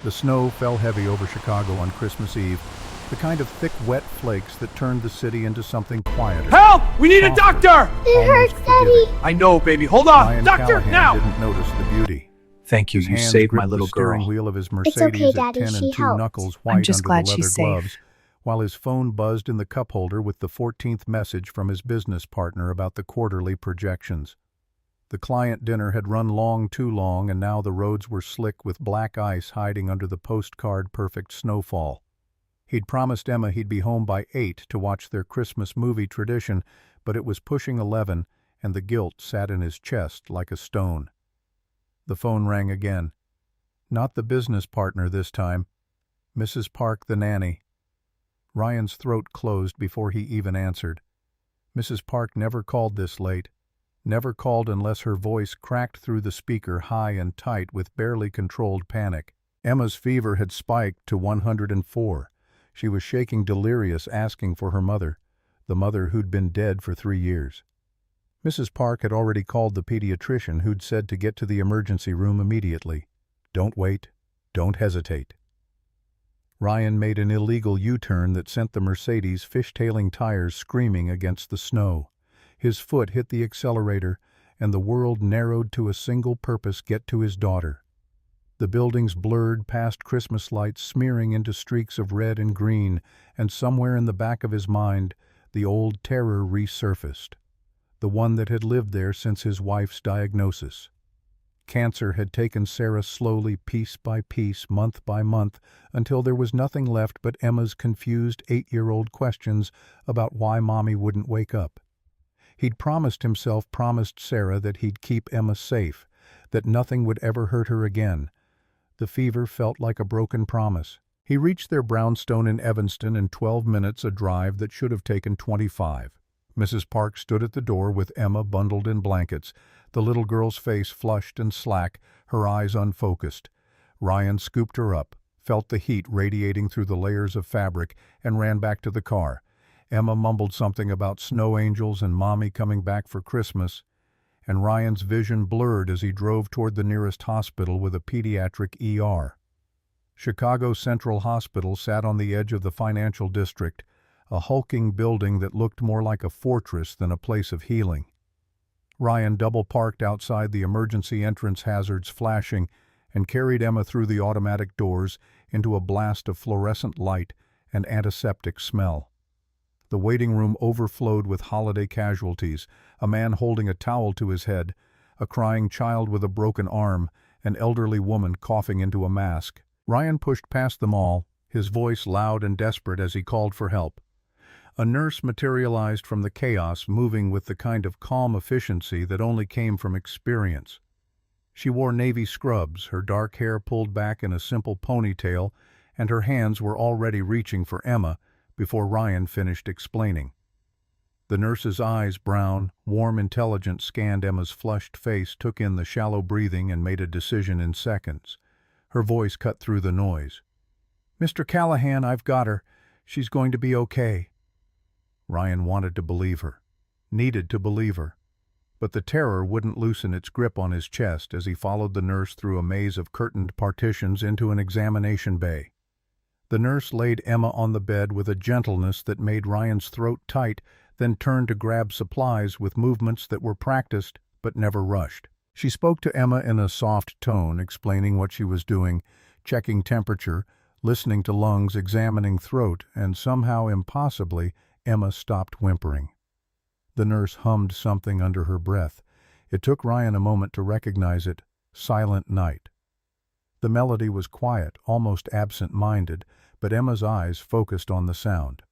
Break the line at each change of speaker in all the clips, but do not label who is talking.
The snow fell heavy over Chicago on Christmas Eve, the kind of thick, wet flakes that turned the city into something quieter.
Help! We need a doctor!
It hurts, Daddy.
I know, baby. Hold on.
Ryan
Doctor,
Callahan
now!
didn't notice the beauty.
Thank you.
His
You
hands
saved my
gripped
little
the steering
girl.
wheel of his
It's
Mercedes
okay,
at
Daddy.
10
She
and two
helped.
knuckles
I'm
white
just
under
glad
the leather
she's
gloves,
safe.
while his phone buzzed in the cup holder with the 14th message from his business partner about the quarterly projections. The client dinner had run long, too long, and now the roads were slick with black ice hiding under the postcard-perfect snowfall. He'd promised Emma he'd be home by 8 to watch their Christmas movie tradition, but it was pushing 11, and the guilt sat in his chest like a stone. The phone rang again. Not the business partner this time. Mrs. Park, the nanny. Ryan's throat closed before he even answered. Mrs. Park never called this late. Never called unless her voice cracked through the speaker high and tight with barely controlled panic. Emma's fever had spiked to 104. She was shaking delirious, asking for her mother, the mother who'd been dead for 3 years. Mrs. Park had already called the pediatrician, who'd said to get to the emergency room immediately. Don't wait. Don't hesitate. Ryan made an illegal U-turn that sent the Mercedes' fishtailing tires screaming against the snow. His foot hit the accelerator, and the world narrowed to a single purpose: get to his daughter. The buildings blurred past Christmas lights, smearing into streaks of red and green, and somewhere in the back of his mind, the old terror resurfaced. The one that had lived there since his wife's diagnosis. Cancer had taken Sarah slowly, piece by piece, month by month, until there was nothing left but Emma's confused 8-year-old questions about why Mommy wouldn't wake up. He'd promised Sarah that he'd keep Emma safe, that nothing would ever hurt her again. The fever felt like a broken promise. He reached their brownstone in Evanston in 12 minutes, a drive that should have taken 25. Mrs. Park stood at the door with Emma bundled in blankets, the little girl's face flushed and slack, her eyes unfocused. Ryan scooped her up, felt the heat radiating through the layers of fabric, and ran back to the car. Emma mumbled something about snow angels and Mommy coming back for Christmas, and Ryan's vision blurred as he drove toward the nearest hospital with a pediatric ER. Chicago Central Hospital sat on the edge of the financial district, a hulking building that looked more like a fortress than a place of healing. Ryan double-parked outside the emergency entrance, hazards flashing, and carried Emma through the automatic doors into a blast of fluorescent light and antiseptic smell. The waiting room overflowed with holiday casualties, a man holding a towel to his head, a crying child with a broken arm, an elderly woman coughing into a mask. Ryan pushed past them all, his voice loud and desperate as he called for help. A nurse materialized from the chaos, moving with the kind of calm efficiency that only came from experience. She wore navy scrubs, her dark hair pulled back in a simple ponytail, and her hands were already reaching for Emma before Ryan finished explaining. The nurse's eyes, brown, warm, intelligent, scanned Emma's flushed face, took in the shallow breathing, and made a decision in seconds. Her voice cut through the noise. "Mr. Callahan, I've got her. She's going to be okay." Ryan wanted to believe her, needed to believe her, but the terror wouldn't loosen its grip on his chest as he followed the nurse through a maze of curtained partitions into an examination bay. The nurse laid Emma on the bed with a gentleness that made Ryan's throat tight, then turned to grab supplies with movements that were practiced but never rushed. She spoke to Emma in a soft tone, explaining what she was doing, checking temperature, listening to lungs, examining throat, and somehow, impossibly, Emma stopped whimpering. The nurse hummed something under her breath. It took Ryan a moment to recognize it. Silent Night. The melody was quiet, almost absent-minded, but Emma's eyes focused on the sound.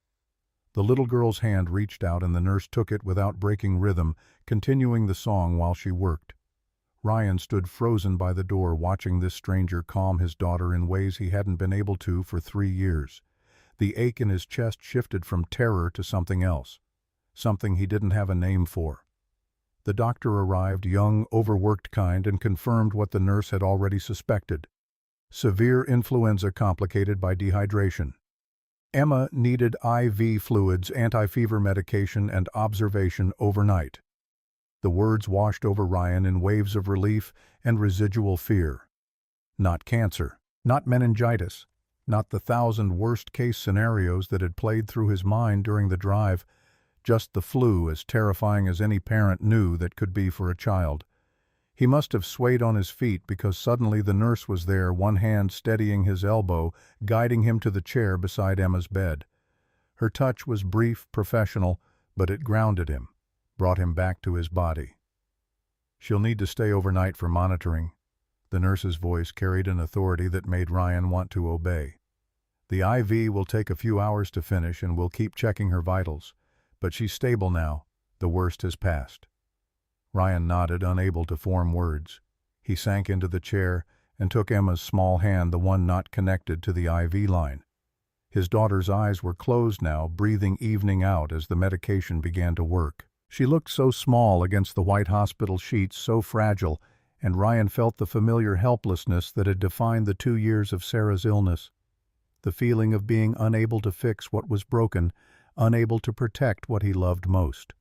The little girl's hand reached out and the nurse took it without breaking rhythm, continuing the song while she worked. Ryan stood frozen by the door, watching this stranger calm his daughter in ways he hadn't been able to for 3 years. The ache in his chest shifted from terror to something else, something he didn't have a name for. The doctor arrived, young, overworked kind, and confirmed what the nurse had already suspected. Severe influenza complicated by dehydration. Emma needed IV fluids, anti-fever medication, and observation overnight. The words washed over Ryan in waves of relief and residual fear. Not cancer. Not meningitis, not the 1,000 worst-case scenarios that had played through his mind during the drive, just the flu, as terrifying as any parent knew that could be for a child. He must have swayed on his feet because suddenly the nurse was there, one hand steadying his elbow, guiding him to the chair beside Emma's bed. Her touch was brief, professional, but it grounded him, brought him back to his body. "She'll need to stay overnight for monitoring." The nurse's voice carried an authority that made Ryan want to obey. "The IV will take a few hours to finish and we'll keep checking her vitals. But she's stable now. The worst has passed." Ryan nodded, unable to form words. He sank into the chair and took Emma's small hand, the one not connected to the IV line. His daughter's eyes were closed now, breathing evening out as the medication began to work. She looked so small against the white hospital sheets, so fragile, and Ryan felt the familiar helplessness that had defined the 2 years of Sarah's illness. The feeling of being unable to fix what was broken, unable to protect what he loved most.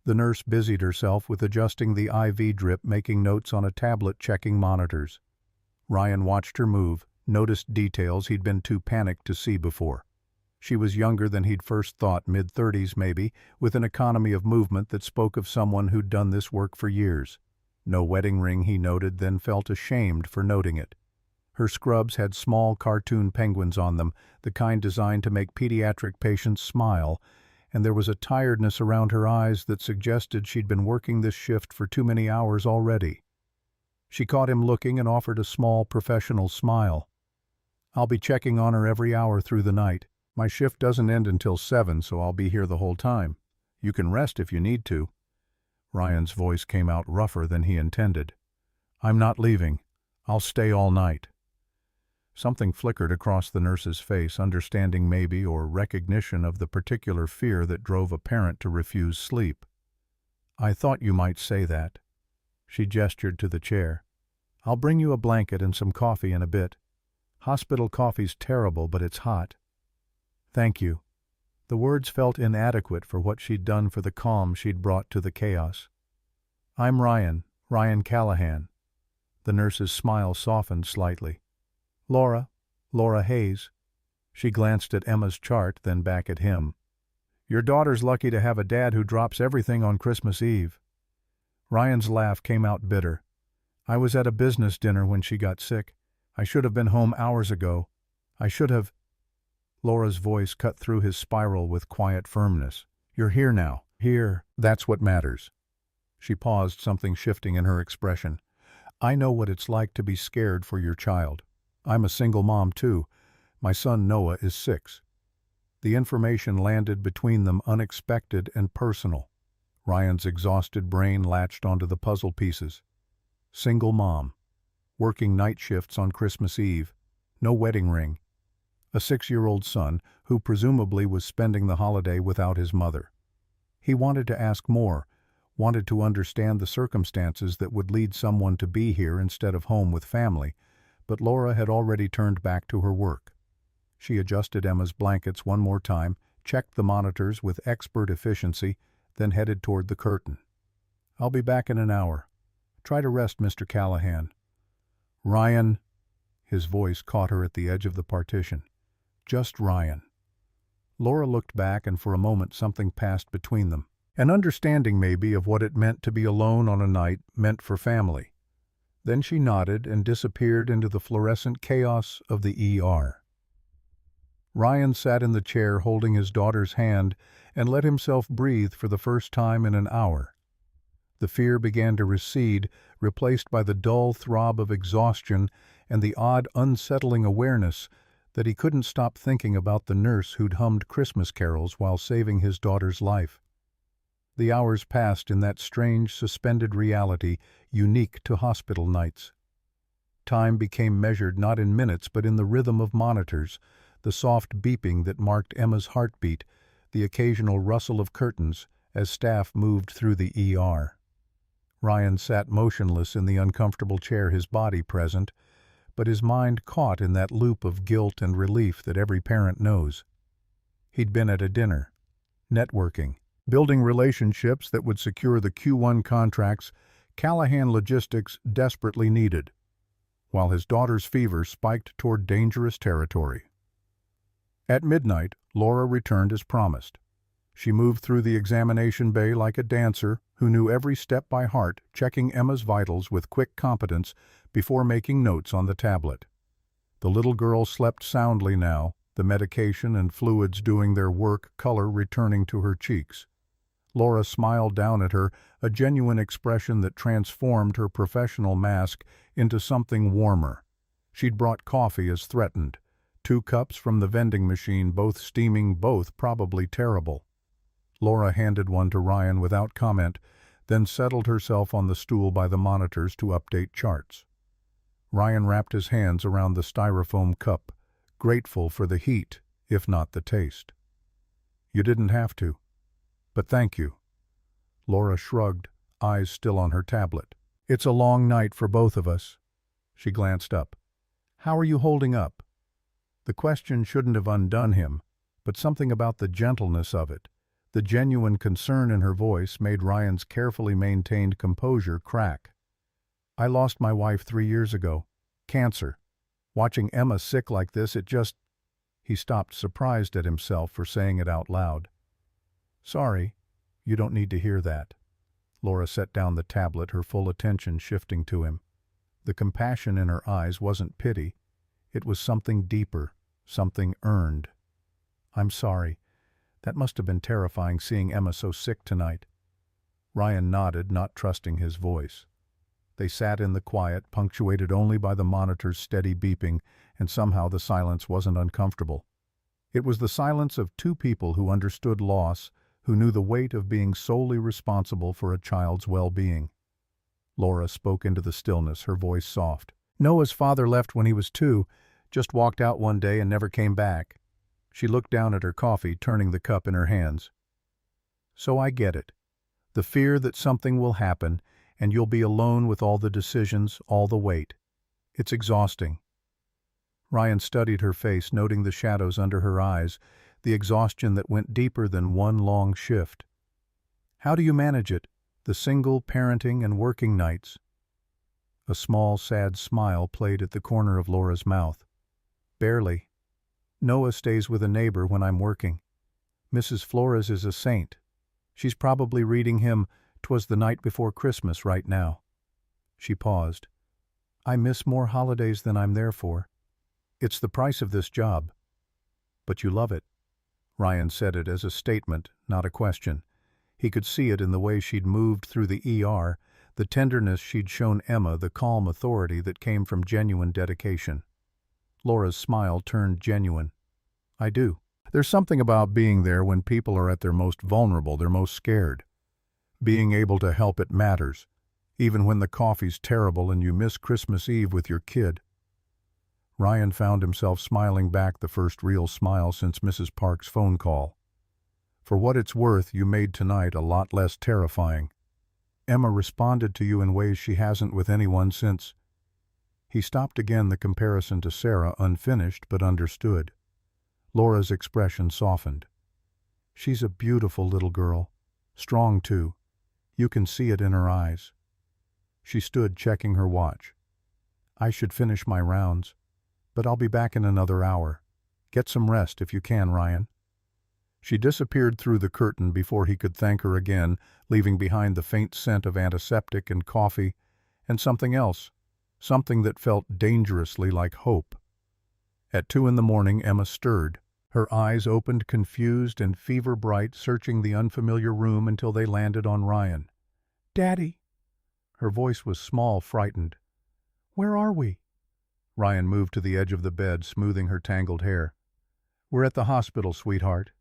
The nurse busied herself with adjusting the IV drip, making notes on a tablet, checking monitors. Ryan watched her move, noticed details he'd been too panicked to see before. She was younger than he'd first thought, mid-30s maybe, with an economy of movement that spoke of someone who'd done this work for years. No wedding ring, he noted, then felt ashamed for noting it. Her scrubs had small cartoon penguins on them, the kind designed to make pediatric patients smile, and there was a tiredness around her eyes that suggested she'd been working this shift for too many hours already. She caught him looking and offered a small, professional smile. "I'll be checking on her every hour through the night. My shift doesn't end until 7, so I'll be here the whole time. You can rest if you need to." Ryan's voice came out rougher than he intended. "I'm not leaving. I'll stay all night." Something flickered across the nurse's face, understanding maybe, or recognition of the particular fear that drove a parent to refuse sleep. "I thought you might say that." She gestured to the chair. "I'll bring you a blanket and some coffee in a bit. Hospital coffee's terrible, but it's hot." "Thank you." The words felt inadequate for what she'd done, for the calm she'd brought to the chaos. "I'm Ryan Callahan." The nurse's smile softened slightly. Laura Hayes." She glanced at Emma's chart, then back at him. "Your daughter's lucky to have a dad who drops everything on Christmas Eve." Ryan's laugh came out bitter. "I was at a business dinner when she got sick. I should have been home hours ago. I should have—" Laura's voice cut through his spiral with quiet firmness. "You're here now. Here. That's what matters." She paused, something shifting in her expression. "I know what it's like to be scared for your child. I'm a single mom, too. My son Noah is 6. The information landed between them, unexpected and personal. Ryan's exhausted brain latched onto the puzzle pieces. Single mom. Working night shifts on Christmas Eve. No wedding ring. A 6-year-old son who presumably was spending the holiday without his mother. He wanted to ask more, wanted to understand the circumstances that would lead someone to be here instead of home with family, but Laura had already turned back to her work. She adjusted Emma's blankets one more time, checked the monitors with expert efficiency, then headed toward the curtain. "I'll be back in an hour. Try to rest, Mr. Callahan." "Ryan," his voice caught her at the edge of the partition. "Just Ryan." Laura looked back, and for a moment something passed between them. An understanding, maybe, of what it meant to be alone on a night meant for family. Then she nodded and disappeared into the fluorescent chaos of the ER. Ryan sat in the chair holding his daughter's hand and let himself breathe for the first time in an hour. The fear began to recede, replaced by the dull throb of exhaustion and the odd, unsettling awareness that he couldn't stop thinking about the nurse who'd hummed Christmas carols while saving his daughter's life. The hours passed in that strange, suspended reality unique to hospital nights. Time became measured not in minutes but in the rhythm of monitors, the soft beeping that marked Emma's heartbeat, the occasional rustle of curtains as staff moved through the ER. Ryan sat motionless in the uncomfortable chair, his body present, but his mind caught in that loop of guilt and relief that every parent knows. He'd been at a dinner, networking, building relationships that would secure the Q1 contracts Callahan Logistics desperately needed. while his daughter's fever spiked toward dangerous territory. At midnight, Laura returned as promised. She moved through the examination bay like a dancer who knew every step by heart, checking Emma's vitals with quick competence before making notes on the tablet. The little girl slept soundly now, the medication and fluids doing their work, color returning to her cheeks. Laura smiled down at her, a genuine expression that transformed her professional mask into something warmer. She'd brought coffee as threatened. 2 cups from the vending machine, both steaming, both probably terrible. Laura handed one to Ryan without comment, then settled herself on the stool by the monitors to update charts. Ryan wrapped his hands around the styrofoam cup, grateful for the heat, if not the taste. "You didn't have to. But thank you." Laura shrugged, eyes still on her tablet. "It's a long night for both of us." She glanced up. "How are you holding up?" The question shouldn't have undone him, but something about the gentleness of it, the genuine concern in her voice, made Ryan's carefully maintained composure crack. "I lost my wife 3 years ago. Cancer. Watching Emma sick like this, it just—" He stopped, surprised at himself for saying it out loud. "Sorry, you don't need to hear that." Laura set down the tablet, her full attention shifting to him. The compassion in her eyes wasn't pity. It was something deeper, something earned. "I'm sorry. That must have been terrifying, seeing Emma so sick tonight." Ryan nodded, not trusting his voice. They sat in the quiet, punctuated only by the monitor's steady beeping, and somehow the silence wasn't uncomfortable. It was the silence of 2 people who understood loss, who knew the weight of being solely responsible for a child's well-being. Laura spoke into the stillness, her voice soft. "Noah's father left when he was 2, just walked out one day and never came back." She looked down at her coffee, turning the cup in her hands. "So I get it. The fear that something will happen, and you'll be alone with all the decisions, all the weight. It's exhausting." Ryan studied her face, noting the shadows under her eyes, the exhaustion that went deeper than one long shift. "How do you manage it, the single parenting and working nights?" A small, sad smile played at the corner of Laura's mouth. "Barely. Noah stays with a neighbor when I'm working. Mrs. Flores is a saint. She's probably reading him 'Twas the Night Before Christmas right now." She paused. "I miss more holidays than I'm there for. It's the price of this job." "But you love it." Ryan said it as a statement, not a question. He could see it in the way she'd moved through the ER, the tenderness she'd shown Emma, the calm authority that came from genuine dedication. Laura's smile turned genuine. "I do. There's something about being there when people are at their most vulnerable, their most scared. Being able to help it matters, even when the coffee's terrible and you miss Christmas Eve with your kid." Ryan found himself smiling back, the first real smile since Mrs. Park's phone call. "For what it's worth, you made tonight a lot less terrifying. Emma responded to you in ways she hasn't with anyone since—" He stopped again, the comparison to Sarah unfinished but understood. Laura's expression softened. "She's a beautiful little girl. Strong, too. You can see it in her eyes." She stood, checking her watch. "I should finish my rounds, but I'll be back in another hour. Get some rest if you can, Ryan." She disappeared through the curtain before he could thank her again, leaving behind the faint scent of antiseptic and coffee, and something else, something that felt dangerously like hope. At 2 a.m, Emma stirred. Her eyes opened, confused and fever-bright, searching the unfamiliar room until they landed on Ryan. "Daddy!" Her voice was small, frightened. "Where are we?" Ryan moved to the edge of the bed, smoothing her tangled hair. "We're at the hospital, sweetheart.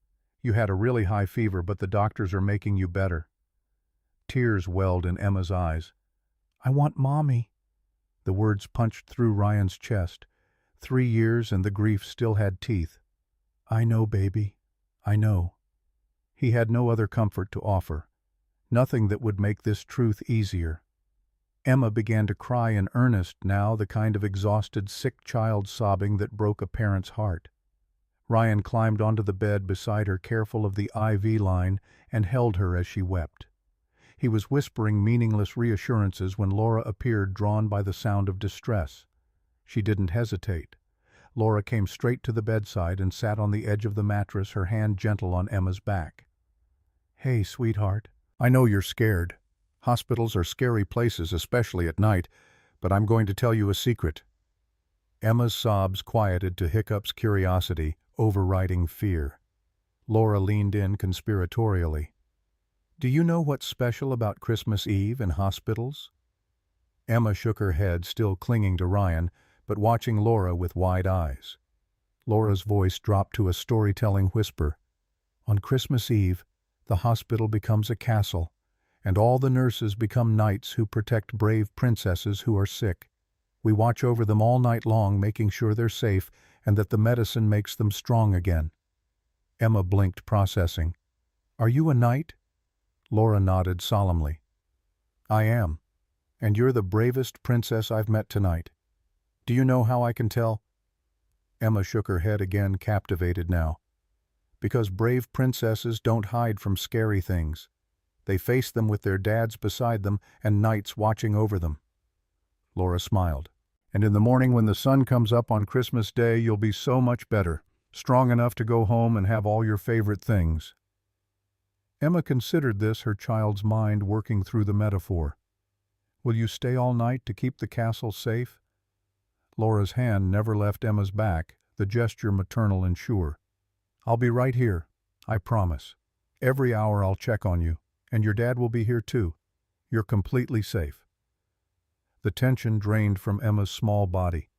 You had a really high fever, but the doctors are making you better." Tears welled in Emma's eyes. "I want Mommy." The words punched through Ryan's chest. 3 years and the grief still had teeth. "I know, baby. I know." He had no other comfort to offer. Nothing that would make this truth easier. Emma began to cry in earnest now, the kind of exhausted, sick child sobbing that broke a parent's heart. Ryan climbed onto the bed beside her, careful of the IV line, and held her as she wept. He was whispering meaningless reassurances when Laura appeared, drawn by the sound of distress. She didn't hesitate. Laura came straight to the bedside and sat on the edge of the mattress, her hand gentle on Emma's back. "Hey, sweetheart. I know you're scared. Hospitals are scary places, especially at night, but I'm going to tell you a secret." Emma's sobs quieted to Hiccup's curiosity, overriding fear. Laura leaned in conspiratorially. "Do you know what's special about Christmas Eve in hospitals?" Emma shook her head, still clinging to Ryan, but watching Laura with wide eyes. Laura's voice dropped to a storytelling whisper. "On Christmas Eve, the hospital becomes a castle, and all the nurses become knights who protect brave princesses who are sick. We watch over them all night long, making sure they're safe and that the medicine makes them strong again." Emma blinked, processing. "Are you a knight?" Laura nodded solemnly. "I am, and you're the bravest princess I've met tonight. Do you know how I can tell?" Emma shook her head again, captivated now. "Because brave princesses don't hide from scary things. They face them with their dads beside them and knights watching over them." Laura smiled. "And in the morning when the sun comes up on Christmas Day, you'll be so much better, strong enough to go home and have all your favorite things." Emma considered this, her child's mind working through the metaphor. "Will you stay all night to keep the castle safe?" Laura's hand never left Emma's back, the gesture maternal and sure. "I'll be right here, I promise. Every hour I'll check on you, and your dad will be here too. You're completely safe." The tension drained from Emma's small body.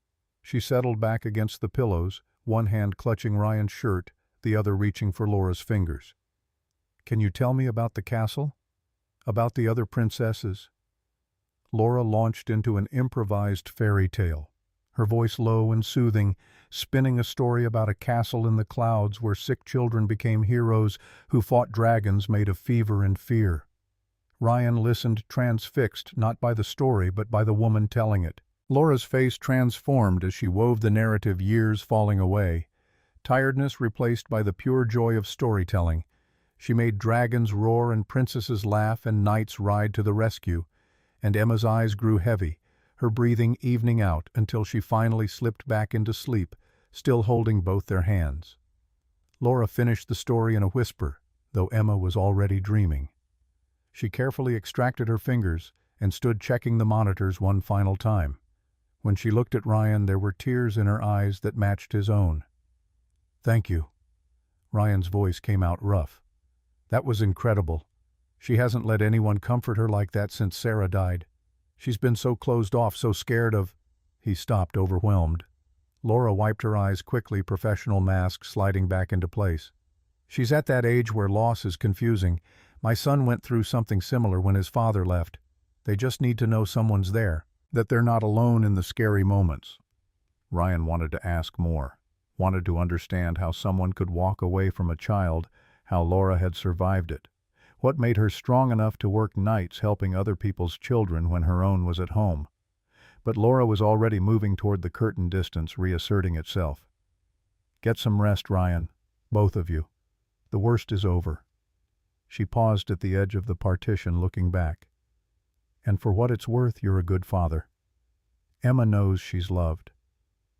She settled back against the pillows, one hand clutching Ryan's shirt, the other reaching for Laura's fingers. "Can you tell me about the castle? About the other princesses?" Laura launched into an improvised fairy tale, her voice low and soothing, spinning a story about a castle in the clouds where sick children became heroes who fought dragons made of fever and fear. Ryan listened, transfixed not by the story but by the woman telling it. Laura's face transformed as she wove the narrative, years falling away. Tiredness replaced by the pure joy of storytelling. She made dragons roar and princesses laugh and knights ride to the rescue. And Emma's eyes grew heavy, her breathing evening out until she finally slipped back into sleep, still holding both their hands. Laura finished the story in a whisper, though Emma was already dreaming. She carefully extracted her fingers and stood checking the monitors one final time. When she looked at Ryan, there were tears in her eyes that matched his own. "Thank you." Ryan's voice came out rough. "That was incredible. She hasn't let anyone comfort her like that since Sarah died. She's been so closed off, so scared of—" He stopped, overwhelmed. Laura wiped her eyes quickly, professional mask sliding back into place. "She's at that age where loss is confusing. My son went through something similar when his father left. They just need to know someone's there, that they're not alone in the scary moments." Ryan wanted to ask more, wanted to understand how someone could walk away from a child, how Laura had survived it. What made her strong enough to work nights helping other people's children when her own was at home? But Laura was already moving toward the curtain distance, reasserting itself. "Get some rest, Ryan. Both of you. The worst is over." She paused at the edge of the partition, looking back. "And for what it's worth, you're a good father. Emma knows she's loved.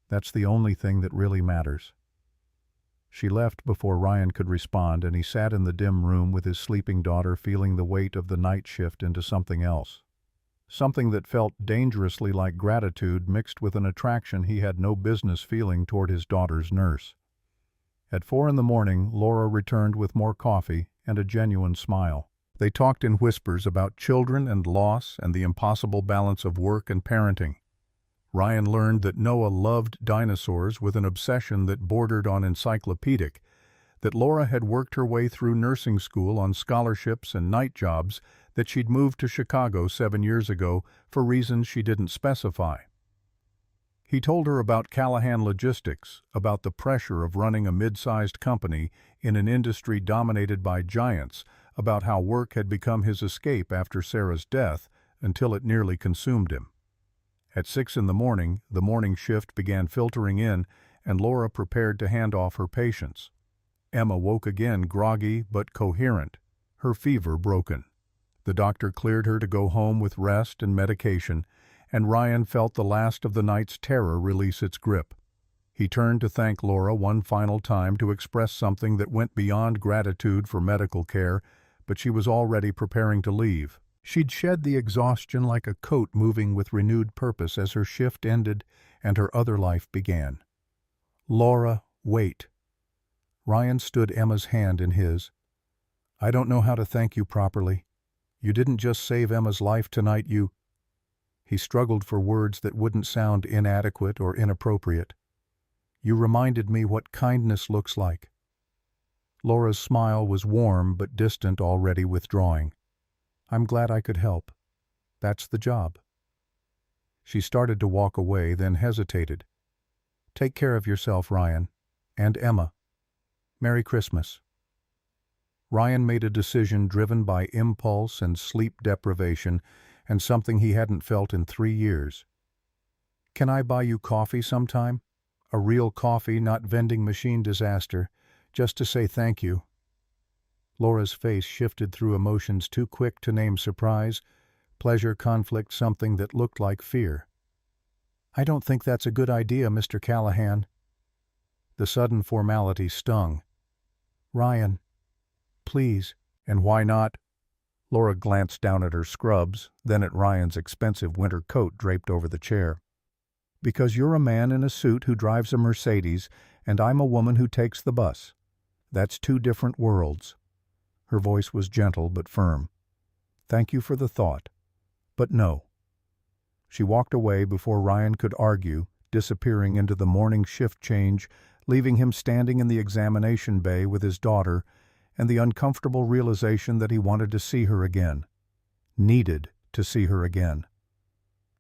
That's the only thing that really matters." She left before Ryan could respond, and he sat in the dim room with his sleeping daughter, feeling the weight of the night shift into something else. Something that felt dangerously like gratitude mixed with an attraction he had no business feeling toward his daughter's nurse. At 4 a.m, Laura returned with more coffee and a genuine smile. They talked in whispers about children and loss and the impossible balance of work and parenting. Ryan learned that Noah loved dinosaurs with an obsession that bordered on encyclopedic, that Laura had worked her way through nursing school on scholarships and night jobs, that she'd moved to Chicago 7 years ago for reasons she didn't specify. He told her about Callahan Logistics, about the pressure of running a mid-sized company in an industry dominated by giants, about how work had become his escape after Sarah's death until it nearly consumed him. At 6 a.m, the morning shift began filtering in, and Laura prepared to hand off her patients. Emma woke again, groggy but coherent, her fever broken. The doctor cleared her to go home with rest and medication, and Ryan felt the last of the night's terror release its grip. He turned to thank Laura one final time, to express something that went beyond gratitude for medical care, but she was already preparing to leave. She'd shed the exhaustion like a coat, moving with renewed purpose as her shift ended and her other life began. "Laura, wait." Ryan stood Emma's hand in his. "I don't know how to thank you properly. You didn't just save Emma's life tonight, you—" He struggled for words that wouldn't sound inadequate or inappropriate. "You reminded me what kindness looks like." Laura's smile was warm but distant, already withdrawing. "I'm glad I could help. That's the job." She started to walk away, then hesitated. "Take care of yourself, Ryan. And Emma. Merry Christmas." Ryan made a decision driven by impulse and sleep deprivation, and something he hadn't felt in 3 years. "Can I buy you coffee sometime? A real coffee, not vending machine disaster, just to say thank you." Laura's face shifted through emotions too quick to name surprise, pleasure, conflict, something that looked like fear. "I don't think that's a good idea, Mr. Callahan." The sudden formality stung. "Ryan, please." "And why not?" Laura glanced down at her scrubs, then at Ryan's expensive winter coat draped over the chair. "Because you're a man in a suit who drives a Mercedes, and I'm a woman who takes the bus. That's 2 different worlds." Her voice was gentle but firm. "Thank you for the thought. But no." She walked away before Ryan could argue, disappearing into the morning shift change, leaving him standing in the examination bay with his daughter, and the uncomfortable realization that he wanted to see her again, needed to see her again,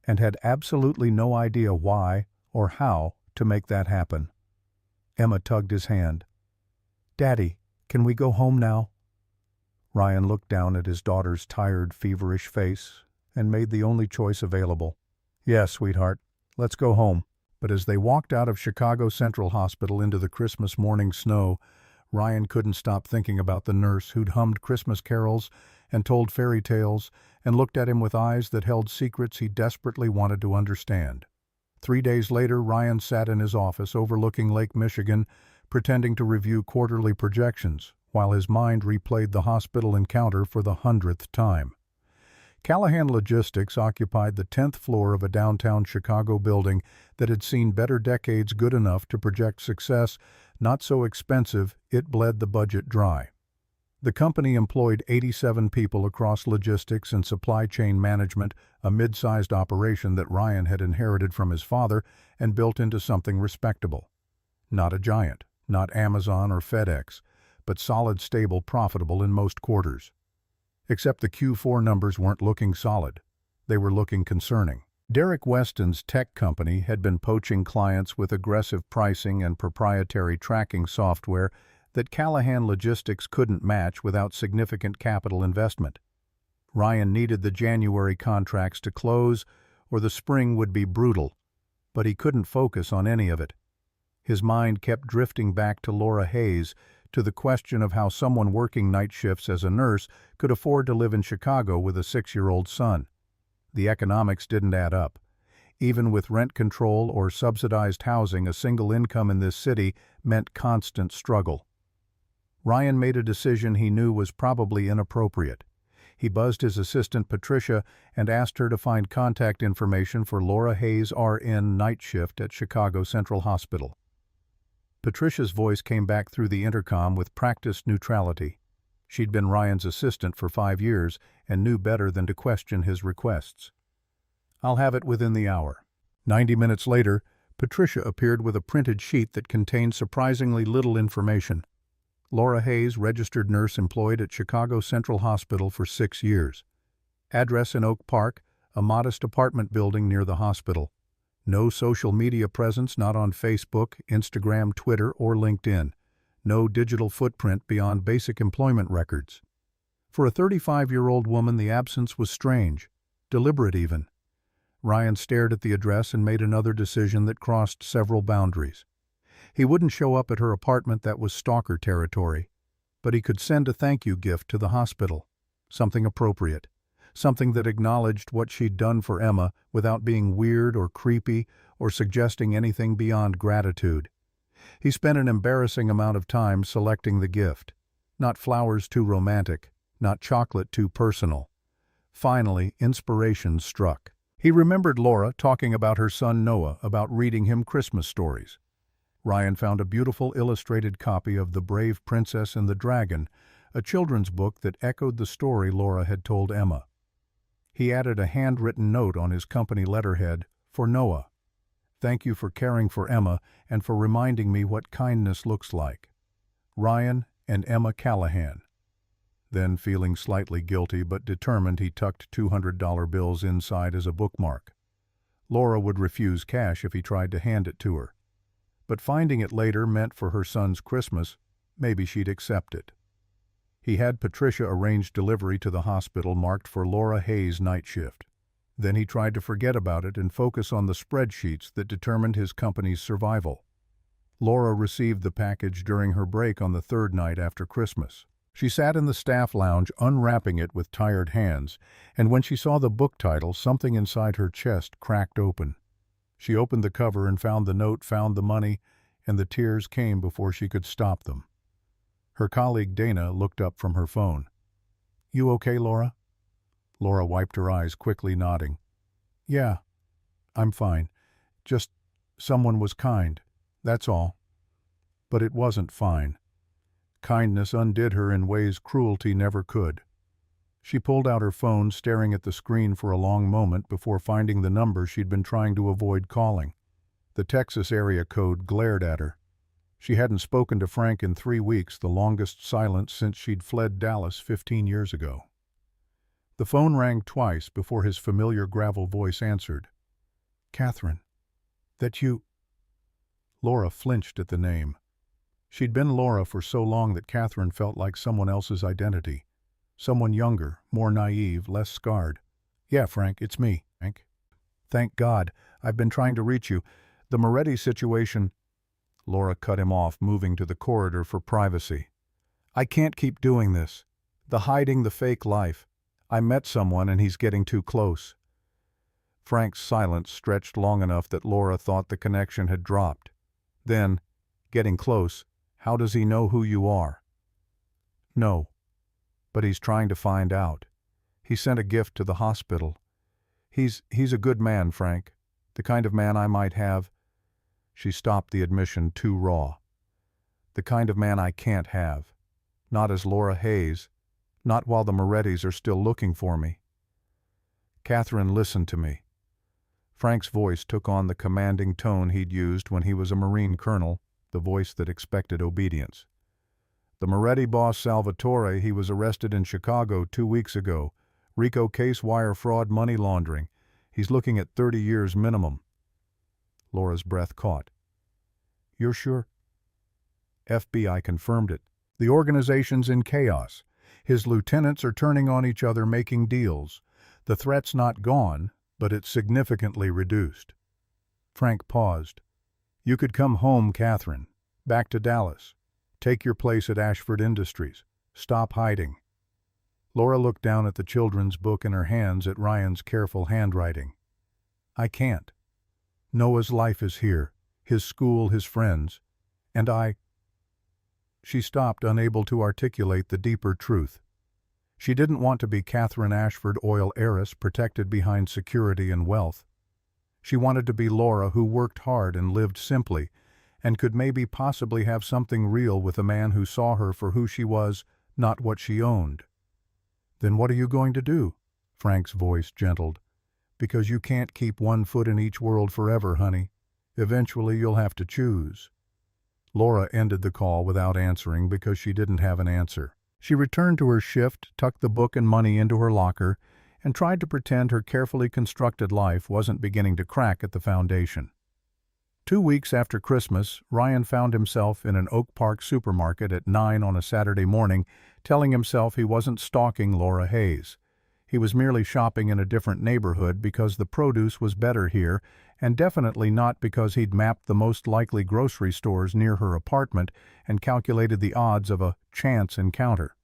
and had absolutely no idea why or how to make that happen. Emma tugged his hand. "Daddy, can we go home now?" Ryan looked down at his daughter's tired, feverish face and made the only choice available. "Yes, sweetheart, let's go home." But as they walked out of Chicago Central Hospital into the Christmas morning snow, Ryan couldn't stop thinking about the nurse who'd hummed Christmas carols and told fairy tales and looked at him with eyes that held secrets he desperately wanted to understand. 3 days later, Ryan sat in his office overlooking Lake Michigan, pretending to review quarterly projections, while his mind replayed the hospital encounter for the 100th time. Callahan Logistics occupied the 10th floor of a downtown Chicago building that had seen better decades, good enough to project success, not so expensive it bled the budget dry. The company employed 87 people across logistics and supply chain management, a mid-sized operation that Ryan had inherited from his father and built into something respectable. Not a giant, not Amazon or FedEx, but solid, stable, profitable in most quarters. Except the Q4 numbers weren't looking solid. They were looking concerning. Derek Weston's tech company had been poaching clients with aggressive pricing and proprietary tracking software that Callahan Logistics couldn't match without significant capital investment. Ryan needed the January contracts to close, or the spring would be brutal, but he couldn't focus on any of it. His mind kept drifting back to Laura Hayes, to the question of how someone working night shifts as a nurse could afford to live in Chicago with a 6-year-old son. The economics didn't add up. Even with rent control or subsidized housing, a single income in this city meant constant struggle. Ryan made a decision he knew was probably inappropriate. He buzzed his assistant Patricia and asked her to find contact information for Laura Hayes, RN, night shift at Chicago Central Hospital. Patricia's voice came back through the intercom with practiced neutrality. She'd been Ryan's assistant for 5 years and knew better than to question his requests. "I'll have it within the hour." 90 minutes later, Patricia appeared with a printed sheet that contained surprisingly little information. Laura Hayes, registered nurse employed at Chicago Central Hospital for 6 years. Address in Oak Park, a modest apartment building near the hospital. No social media presence, not on Facebook, Instagram, Twitter, or LinkedIn. No digital footprint beyond basic employment records. For a 35-year-old woman, the absence was strange, deliberate even. Ryan stared at the address and made another decision that crossed several boundaries. He wouldn't show up at her apartment, that was stalker territory, but he could send a thank you gift to the hospital, something appropriate, something that acknowledged what she'd done for Emma without being weird or creepy or suggesting anything beyond gratitude. He spent an embarrassing amount of time selecting the gift. Not flowers too romantic, not chocolate too personal. Finally, inspiration struck. He remembered Laura talking about her son Noah about reading him Christmas stories. Ryan found a beautiful illustrated copy of The Brave Princess and the Dragon, a children's book that echoed the story Laura had told Emma. He added a handwritten note on his company letterhead for Noah. "Thank you for caring for Emma and for reminding me what kindness looks like. Ryan and Emma Callahan." Then, feeling slightly guilty but determined, he tucked $200 bills inside as a bookmark. Laura would refuse cash if he tried to hand it to her. But finding it later meant for her son's Christmas, maybe she'd accept it. He had Patricia arrange delivery to the hospital marked for Laura Hayes' night shift. Then he tried to forget about it and focus on the spreadsheets that determined his company's survival. Laura received the package during her break on the third night after Christmas. She sat in the staff lounge unwrapping it with tired hands, and when she saw the book title, something inside her chest cracked open. She opened the cover and found the note, found the money, and the tears came before she could stop them. Her colleague Dana looked up from her phone. "You okay, Laura?" Laura wiped her eyes, quickly nodding. "Yeah, I'm fine. Just someone was kind, that's all." But it wasn't fine. Kindness undid her in ways cruelty never could. She pulled out her phone, staring at the screen for a long moment before finding the number she'd been trying to avoid calling. The Texas area code glared at her. She hadn't spoken to Frank in 3 weeks, the longest silence since she'd fled Dallas 15 years ago. The phone rang twice before his familiar gravel voice answered. "Catherine, that you—" Laura flinched at the name. She'd been Laura for so long that Catherine felt like someone else's identity. Someone younger, more naive, less scarred. "Yeah, Frank, it's me, Frank. Thank God. I've been trying to reach you. The Moretti situation—" Laura cut him off, moving to the corridor for privacy. "I can't keep doing this. The hiding, the fake life. I met someone and he's getting too close." Frank's silence stretched long enough that Laura thought the connection had dropped. Then, "Getting close? How does he know who you are?" "No. But he's trying to find out. He sent a gift to the hospital. He's a good man, Frank. The kind of man I might have—" She stopped, the admission too raw. "The kind of man I can't have. Not as Laura Hayes. Not while the Morettis are still looking for me." "Catherine, listen to me." Frank's voice took on the commanding tone he'd used when he was a Marine colonel, the voice that expected obedience. "The Moretti boss Salvatore, he was arrested in Chicago 2 weeks ago. RICO case, wire fraud, money laundering. He's looking at 30 years minimum." Laura's breath caught. "You're sure?" "FBI confirmed it. The organization's in chaos. His lieutenants are turning on each other, making deals. The threat's not gone, but it's significantly reduced." Frank paused. "You could come home, Catherine. Back to Dallas. Take your place at Ashford Industries. Stop hiding." Laura looked down at the children's book in her hands, at Ryan's careful handwriting. "I can't. Noah's life is here, his school, his friends. And I—" She stopped, unable to articulate the deeper truth. She didn't want to be Catherine Ashford, oil heiress, protected behind security and wealth. She wanted to be Laura, who worked hard and lived simply, and could maybe possibly have something real with a man who saw her for who she was, not what she owned. "Then what are you going to do?" Frank's voice gentled. "Because you can't keep one foot in each world forever, honey. Eventually you'll have to choose." Laura ended the call without answering because she didn't have an answer. She returned to her shift, tucked the book and money into her locker, and tried to pretend her carefully constructed life wasn't beginning to crack at the foundation. 2 weeks after Christmas, Ryan found himself in an Oak Park supermarket at 9 on a Saturday morning, telling himself he wasn't stalking Laura Hayes. He was merely shopping in a different neighborhood because the produce was better here, and definitely not because he'd mapped the most likely grocery stores near her apartment and calculated the odds of a chance encounter.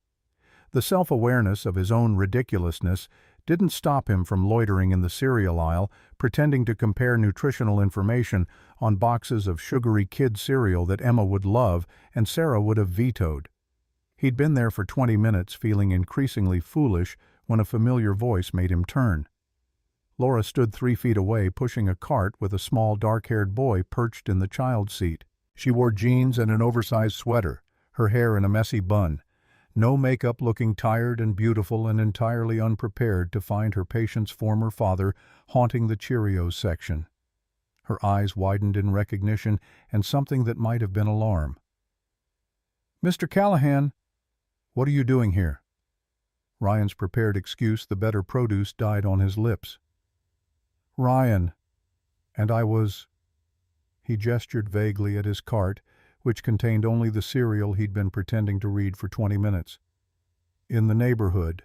The self-awareness of his own ridiculousness didn't stop him from loitering in the cereal aisle, pretending to compare nutritional information on boxes of sugary kid cereal that Emma would love and Sarah would have vetoed. He'd been there for 20 minutes, feeling increasingly foolish, when a familiar voice made him turn. Laura stood 3 feet away, pushing a cart with a small dark-haired boy perched in the child's seat. She wore jeans and an oversized sweater, her hair in a messy bun. No makeup, looking tired and beautiful and entirely unprepared to find her patient's former father haunting the Cheerios section. Her eyes widened in recognition and something that might have been alarm. "Mr. Callahan, what are you doing here?" Ryan's prepared excuse, the better produce, died on his lips. "Ryan, and I was—" He gestured vaguely at his cart, which contained only the cereal he'd been pretending to read for 20 minutes. "In the neighborhood."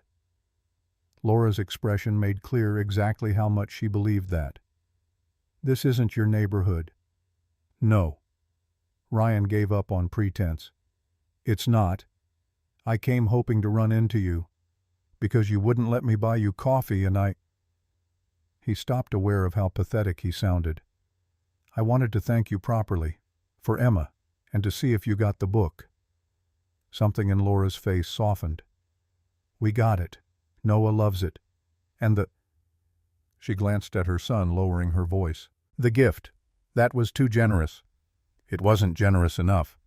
Laura's expression made clear exactly how much she believed that. "This isn't your neighborhood." "No." Ryan gave up on pretense. "It's not. I came hoping to run into you, because you wouldn't let me buy you coffee and I—" He stopped, aware of how pathetic he sounded. "I wanted to thank you properly, for Emma, and to see if you got the book." Something in Laura's face softened. "We got it. Noah loves it. And the—" She glanced at her son, lowering her voice. "The gift. That was too generous." It wasn't generous enough.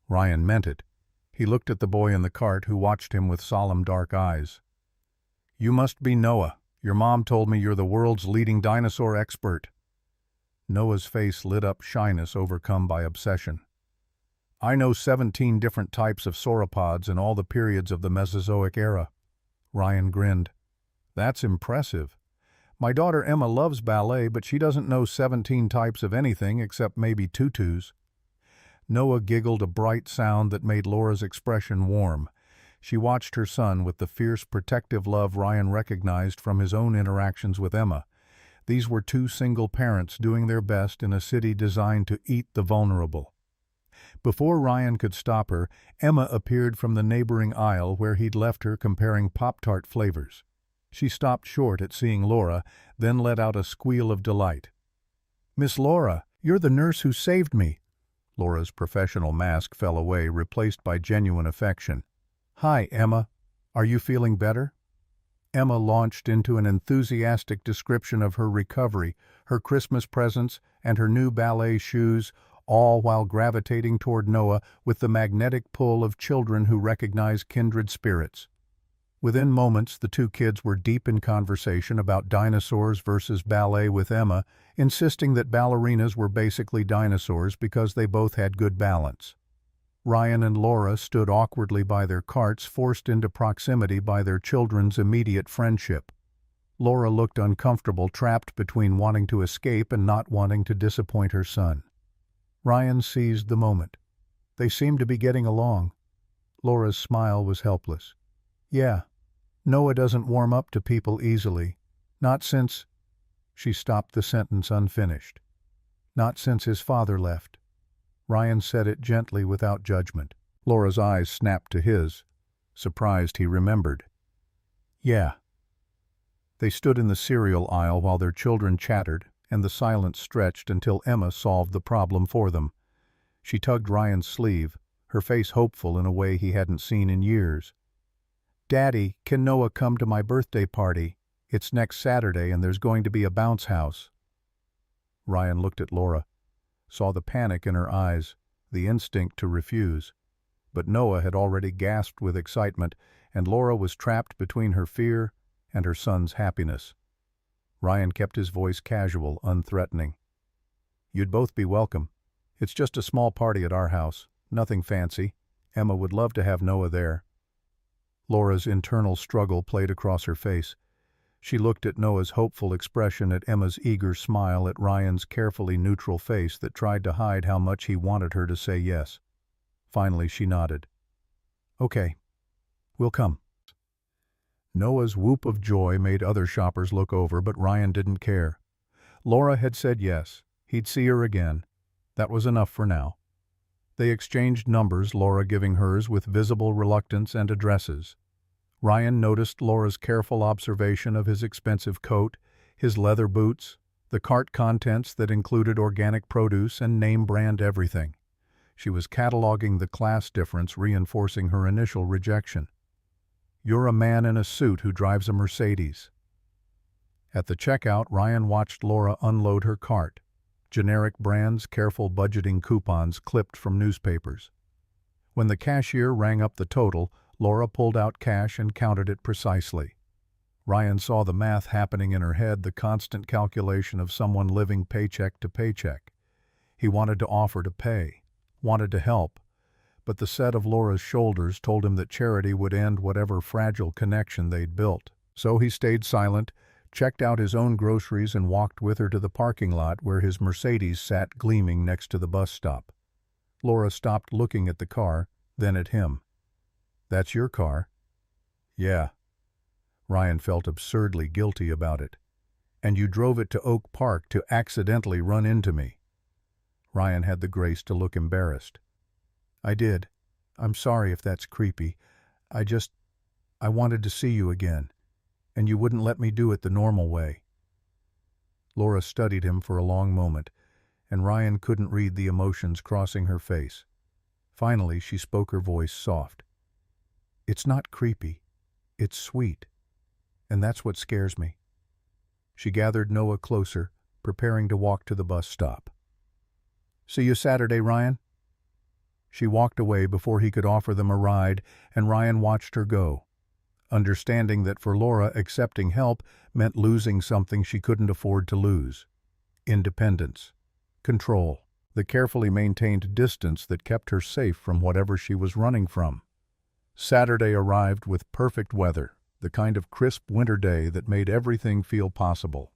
Ryan meant it. He looked at the boy in the cart, who watched him with solemn dark eyes. "You must be Noah. Your mom told me you're the world's leading dinosaur expert." Noah's face lit up, shyness overcome by obsession. "I know 17 different types of sauropods in all the periods of the Mesozoic era." Ryan grinned. "That's impressive. My daughter Emma loves ballet, but she doesn't know 17 types of anything except maybe tutus." Noah giggled, a bright sound that made Laura's expression warm. She watched her son with the fierce, protective love Ryan recognized from his own interactions with Emma. These were 2 single parents doing their best in a city designed to eat the vulnerable. Before Ryan could stop her, Emma appeared from the neighboring aisle where he'd left her, comparing Pop-Tart flavors. She stopped short at seeing Laura, then let out a squeal of delight. "Miss Laura, you're the nurse who saved me." Laura's professional mask fell away, replaced by genuine affection. "Hi, Emma. Are you feeling better?" Emma launched into an enthusiastic description of her recovery, her Christmas presents, and her new ballet shoes, all while gravitating toward Noah with the magnetic pull of children who recognize kindred spirits. Within moments, the 2 kids were deep in conversation about dinosaurs versus ballet, with Emma insisting that ballerinas were basically dinosaurs because they both had good balance. Ryan and Laura stood awkwardly by their carts, forced into proximity by their children's immediate friendship. Laura looked uncomfortable, trapped between wanting to escape and not wanting to disappoint her son. Ryan seized the moment. They seemed to be getting along. Laura's smile was helpless. "Yeah, Noah doesn't warm up to people easily. Not since—" She stopped the sentence unfinished. "Not since his father left." Ryan said it gently, without judgment. Laura's eyes snapped to his, surprised he remembered. "Yeah." They stood in the cereal aisle while their children chattered, and the silence stretched until Emma solved the problem for them. She tugged Ryan's sleeve, her face hopeful in a way he hadn't seen in years. "Daddy, can Noah come to my birthday party? It's next Saturday and there's going to be a bounce house." Ryan looked at Laura, saw the panic in her eyes, the instinct to refuse. But Noah had already gasped with excitement, and Laura was trapped between her fear and her son's happiness. Ryan kept his voice casual, unthreatening. "You'd both be welcome. It's just a small party at our house, nothing fancy. Emma would love to have Noah there." Laura's internal struggle played across her face. She looked at Noah's hopeful expression, at Emma's eager smile, at Ryan's carefully neutral face that tried to hide how much he wanted her to say yes. Finally, she nodded. "Okay, we'll come." Noah's whoop of joy made other shoppers look over, but Ryan didn't care. Laura had said yes. He'd see her again. That was enough for now. They exchanged numbers, Laura giving hers with visible reluctance, and addresses. Ryan noticed Laura's careful observation of his expensive coat, his leather boots, the cart contents that included organic produce and name-brand everything. She was cataloging the class difference, reinforcing her initial rejection. "You're a man in a suit who drives a Mercedes." At the checkout, Ryan watched Laura unload her cart. Generic brands, careful budgeting coupons clipped from newspapers. When the cashier rang up the total, Laura pulled out cash and counted it precisely. Ryan saw the math happening in her head, the constant calculation of someone living paycheck to paycheck. He wanted to offer to pay, wanted to help, but the set of Laura's shoulders told him that charity would end whatever fragile connection they'd built. So he stayed silent, checked out his own groceries, and walked with her to the parking lot where his Mercedes sat gleaming next to the bus stop. Laura stopped looking at the car, then at him. "That's your car?" "Yeah." Ryan felt absurdly guilty about it. "And you drove it to Oak Park to accidentally run into me." Ryan had the grace to look embarrassed. "I did. I'm sorry if that's creepy. I wanted to see you again, and you wouldn't let me do it the normal way." Laura studied him for a long moment, and Ryan couldn't read the emotions crossing her face. Finally, she spoke, her voice soft. "It's not creepy. It's sweet. And that's what scares me." She gathered Noah closer, preparing to walk to the bus stop. "See you Saturday, Ryan?" She walked away before he could offer them a ride, and Ryan watched her go, understanding that for Laura, accepting help meant losing something she couldn't afford to lose. Independence. Control. The carefully maintained distance that kept her safe from whatever she was running from. Saturday arrived with perfect weather, the kind of crisp winter day that made everything feel possible.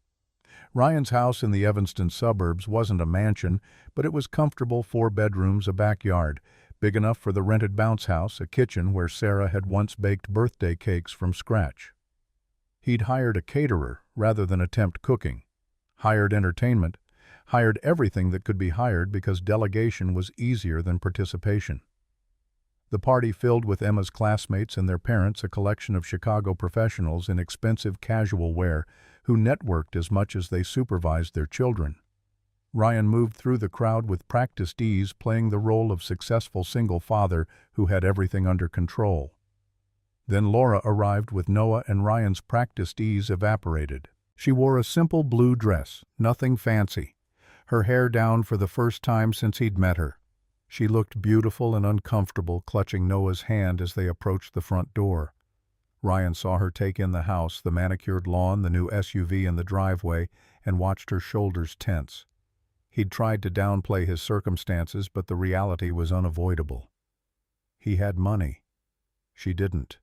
Ryan's house in the Evanston suburbs wasn't a mansion, but it was comfortable, 4 bedrooms, a backyard, big enough for the rented bounce house, a kitchen where Sarah had once baked birthday cakes from scratch. He'd hired a caterer rather than attempt cooking, hired entertainment, hired everything that could be hired because delegation was easier than participation. The party filled with Emma's classmates and their parents, a collection of Chicago professionals in expensive casual wear who networked as much as they supervised their children. Ryan moved through the crowd with practiced ease, playing the role of successful single father who had everything under control. Then Laura arrived with Noah, and Ryan's practiced ease evaporated. She wore a simple blue dress, nothing fancy, her hair down for the first time since he'd met her. She looked beautiful and uncomfortable, clutching Noah's hand as they approached the front door. Ryan saw her take in the house, the manicured lawn, the new SUV in the driveway, and watched her shoulders tense. He'd tried to downplay his circumstances, but the reality was unavoidable. He had money. She didn't.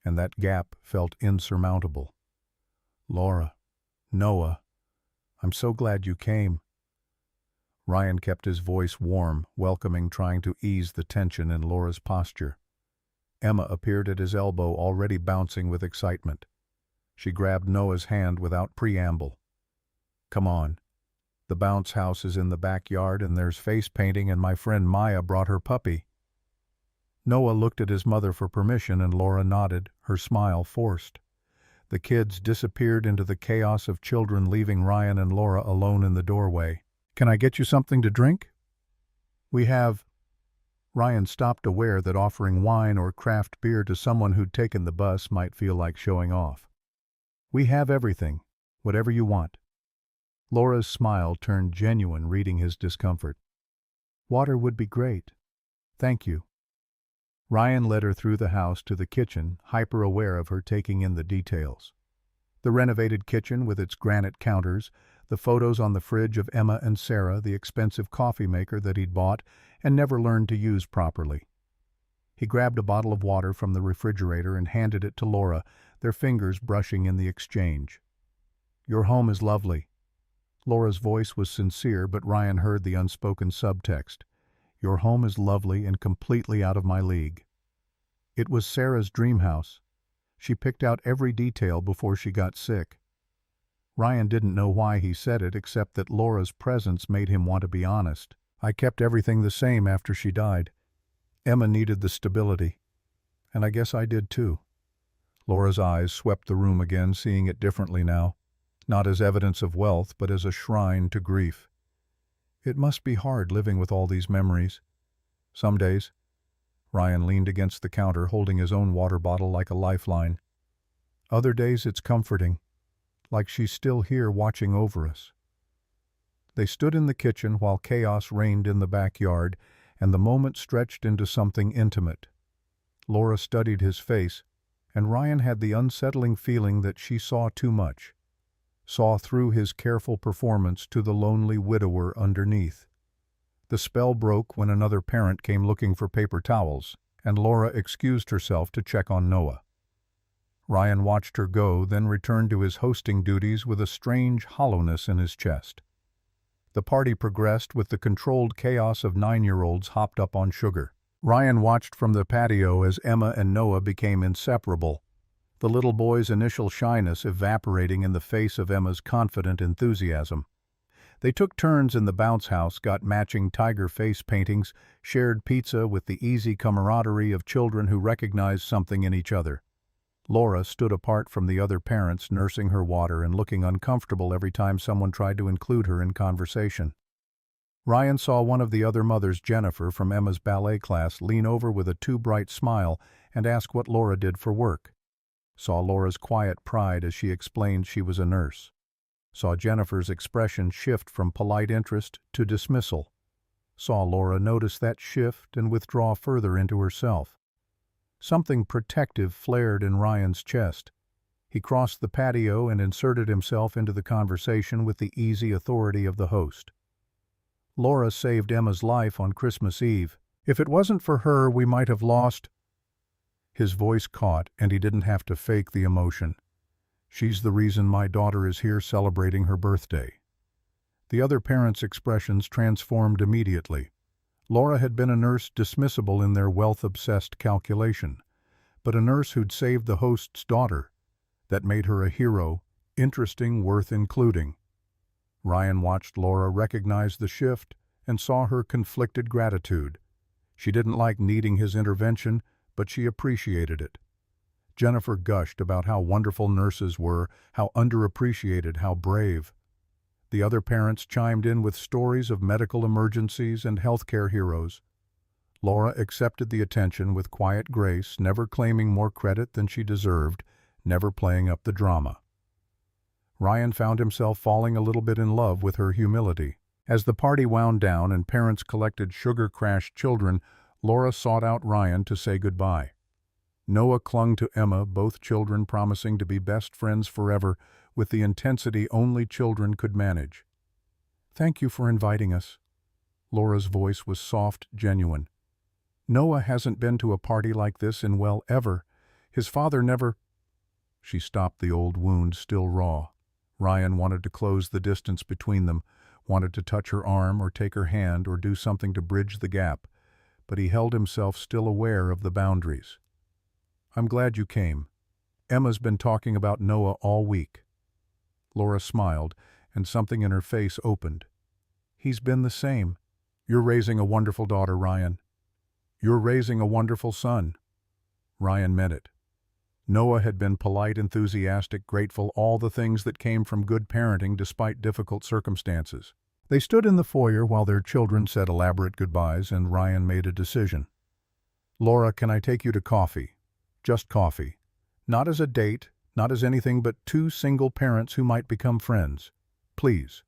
And that gap felt insurmountable. "Laura, Noah, I'm so glad you came." Ryan kept his voice warm, welcoming, trying to ease the tension in Laura's posture. Emma appeared at his elbow, already bouncing with excitement. She grabbed Noah's hand without preamble. "Come on. The bounce house is in the backyard, and there's face painting, and my friend Maya brought her puppy." Noah looked at his mother for permission, and Laura nodded, her smile forced. The kids disappeared into the chaos of children, leaving Ryan and Laura alone in the doorway. "Can I get you something to drink?" "We have—" Ryan stopped, aware that offering wine or craft beer to someone who'd taken the bus might feel like showing off. "We have everything, whatever you want." Laura's smile turned genuine, reading his discomfort. "Water would be great. Thank you." Ryan led her through the house to the kitchen, hyper-aware of her taking in the details. The renovated kitchen with its granite counters, the photos on the fridge of Emma and Sarah, the expensive coffee maker that he'd bought and never learned to use properly. He grabbed a bottle of water from the refrigerator and handed it to Laura, their fingers brushing in the exchange. "Your home is lovely." Laura's voice was sincere, but Ryan heard the unspoken subtext. "Your home is lovely and completely out of my league." It was Sarah's dream house. She picked out every detail before she got sick. Ryan didn't know why he said it, except that Laura's presence made him want to be honest. "I kept everything the same after she died. Emma needed the stability. And I guess I did too." Laura's eyes swept the room again, seeing it differently now, not as evidence of wealth, but as a shrine to grief. It must be hard living with all these memories. Some days. Ryan leaned against the counter, holding his own water bottle like a lifeline. Other days it's comforting, like she's still here watching over us. They stood in the kitchen while chaos reigned in the backyard, and the moment stretched into something intimate. Laura studied his face, and Ryan had the unsettling feeling that she saw too much, saw through his careful performance to the lonely widower underneath. The spell broke when another parent came looking for paper towels, and Laura excused herself to check on Noah. Ryan watched her go, then returned to his hosting duties with a strange hollowness in his chest. The party progressed with the controlled chaos of 9-year-olds hopped up on sugar. Ryan watched from the patio as Emma and Noah became inseparable, the little boy's initial shyness evaporating in the face of Emma's confident enthusiasm. They took turns in the bounce house, got matching tiger face paintings, shared pizza with the easy camaraderie of children who recognized something in each other. Laura stood apart from the other parents, nursing her water and looking uncomfortable every time someone tried to include her in conversation. Ryan saw one of the other mothers, Jennifer, from Emma's ballet class, lean over with a too bright smile and ask what Laura did for work. Saw Laura's quiet pride as she explained she was a nurse. Saw Jennifer's expression shift from polite interest to dismissal. Saw Laura notice that shift and withdraw further into herself. Something protective flared in Ryan's chest. He crossed the patio and inserted himself into the conversation with the easy authority of the host. Laura saved Emma's life on Christmas Eve. If it wasn't for her, we might have lost. His voice caught, and he didn't have to fake the emotion. She's the reason my daughter is here celebrating her birthday. The other parents' expressions transformed immediately. Laura had been a nurse dismissible in their wealth-obsessed calculation, but a nurse who'd saved the host's daughter. That made her a hero, interesting, worth including. Ryan watched Laura recognize the shift and saw her conflicted gratitude. She didn't like needing his intervention, but she appreciated it. Jennifer gushed about how wonderful nurses were, how underappreciated, how brave. The other parents chimed in with stories of medical emergencies and healthcare heroes. Laura accepted the attention with quiet grace, never claiming more credit than she deserved, never playing up the drama. Ryan found himself falling a little bit in love with her humility. As the party wound down and parents collected sugar-crashed children, Laura sought out Ryan to say goodbye. Noah clung to Emma, both children promising to be best friends forever, with the intensity only children could manage. "Thank you for inviting us." Laura's voice was soft, genuine. "Noah hasn't been to a party like this in, well, ever. His father never—" She stopped, the old wound still raw. Ryan wanted to close the distance between them, wanted to touch her arm or take her hand or do something to bridge the gap, but he held himself still aware of the boundaries. "I'm glad you came. Emma's been talking about Noah all week." Laura smiled, and something in her face opened. "He's been the same. You're raising a wonderful daughter, Ryan. You're raising a wonderful son." Ryan meant it. Noah had been polite, enthusiastic, grateful, all the things that came from good parenting despite difficult circumstances. They stood in the foyer while their children said elaborate goodbyes, and Ryan made a decision. "Laura, can I take you to coffee? Just coffee. Not as a date, not as anything but two single parents who might become friends. Please."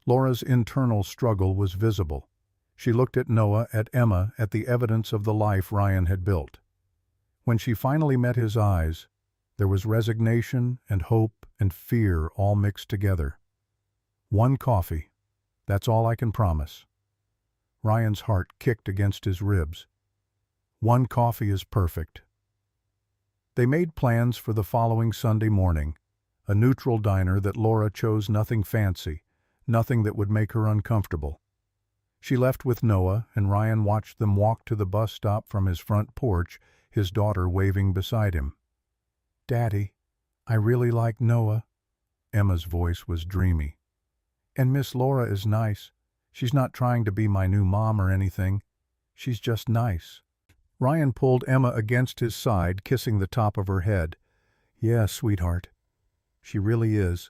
Laura's internal struggle was visible. She looked at Noah, at Emma, at the evidence of the life Ryan had built. When she finally met his eyes, there was resignation and hope and fear all mixed together. "One coffee. That's all I can promise." Ryan's heart kicked against his ribs. "One coffee is perfect." They made plans for the following Sunday morning, a neutral diner that Laura chose, nothing fancy, nothing that would make her uncomfortable. She left with Noah, and Ryan watched them walk to the bus stop from his front porch, his daughter waving beside him. "Daddy, I really like Noah." Emma's voice was dreamy. "And Miss Laura is nice. She's not trying to be my new mom or anything. She's just nice." Ryan pulled Emma against his side, kissing the top of her head. "Yeah, sweetheart. She really is."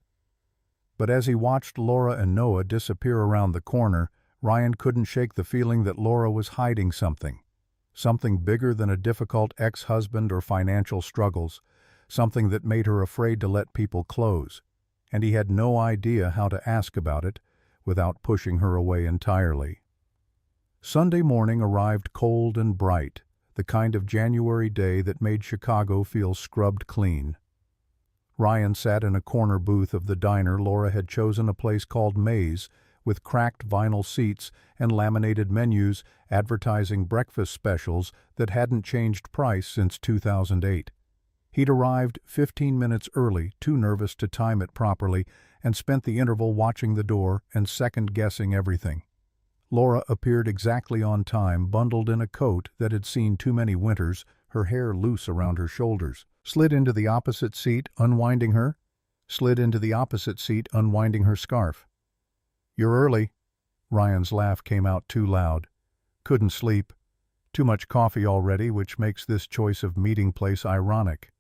But as he watched Laura and Noah disappear around the corner, Ryan couldn't shake the feeling that Laura was hiding something. Something bigger than a difficult ex-husband or financial struggles. Something that made her afraid to let people close. And he had no idea how to ask about it without pushing her away entirely. Sunday morning arrived cold and bright, the kind of January day that made Chicago feel scrubbed clean. Ryan sat in a corner booth of the diner. Laura had chosen a place called Maze, with cracked vinyl seats and laminated menus advertising breakfast specials that hadn't changed price since 2008. He'd arrived 15 minutes early, too nervous to time it properly, and spent the interval watching the door and second-guessing everything. Laura appeared exactly on time, bundled in a coat that had seen too many winters, her hair loose around her shoulders. Slid into the opposite seat, unwinding her scarf. "You're early." Ryan's laugh came out too loud. "Couldn't sleep. Too much coffee already, which makes this choice of meeting place ironic."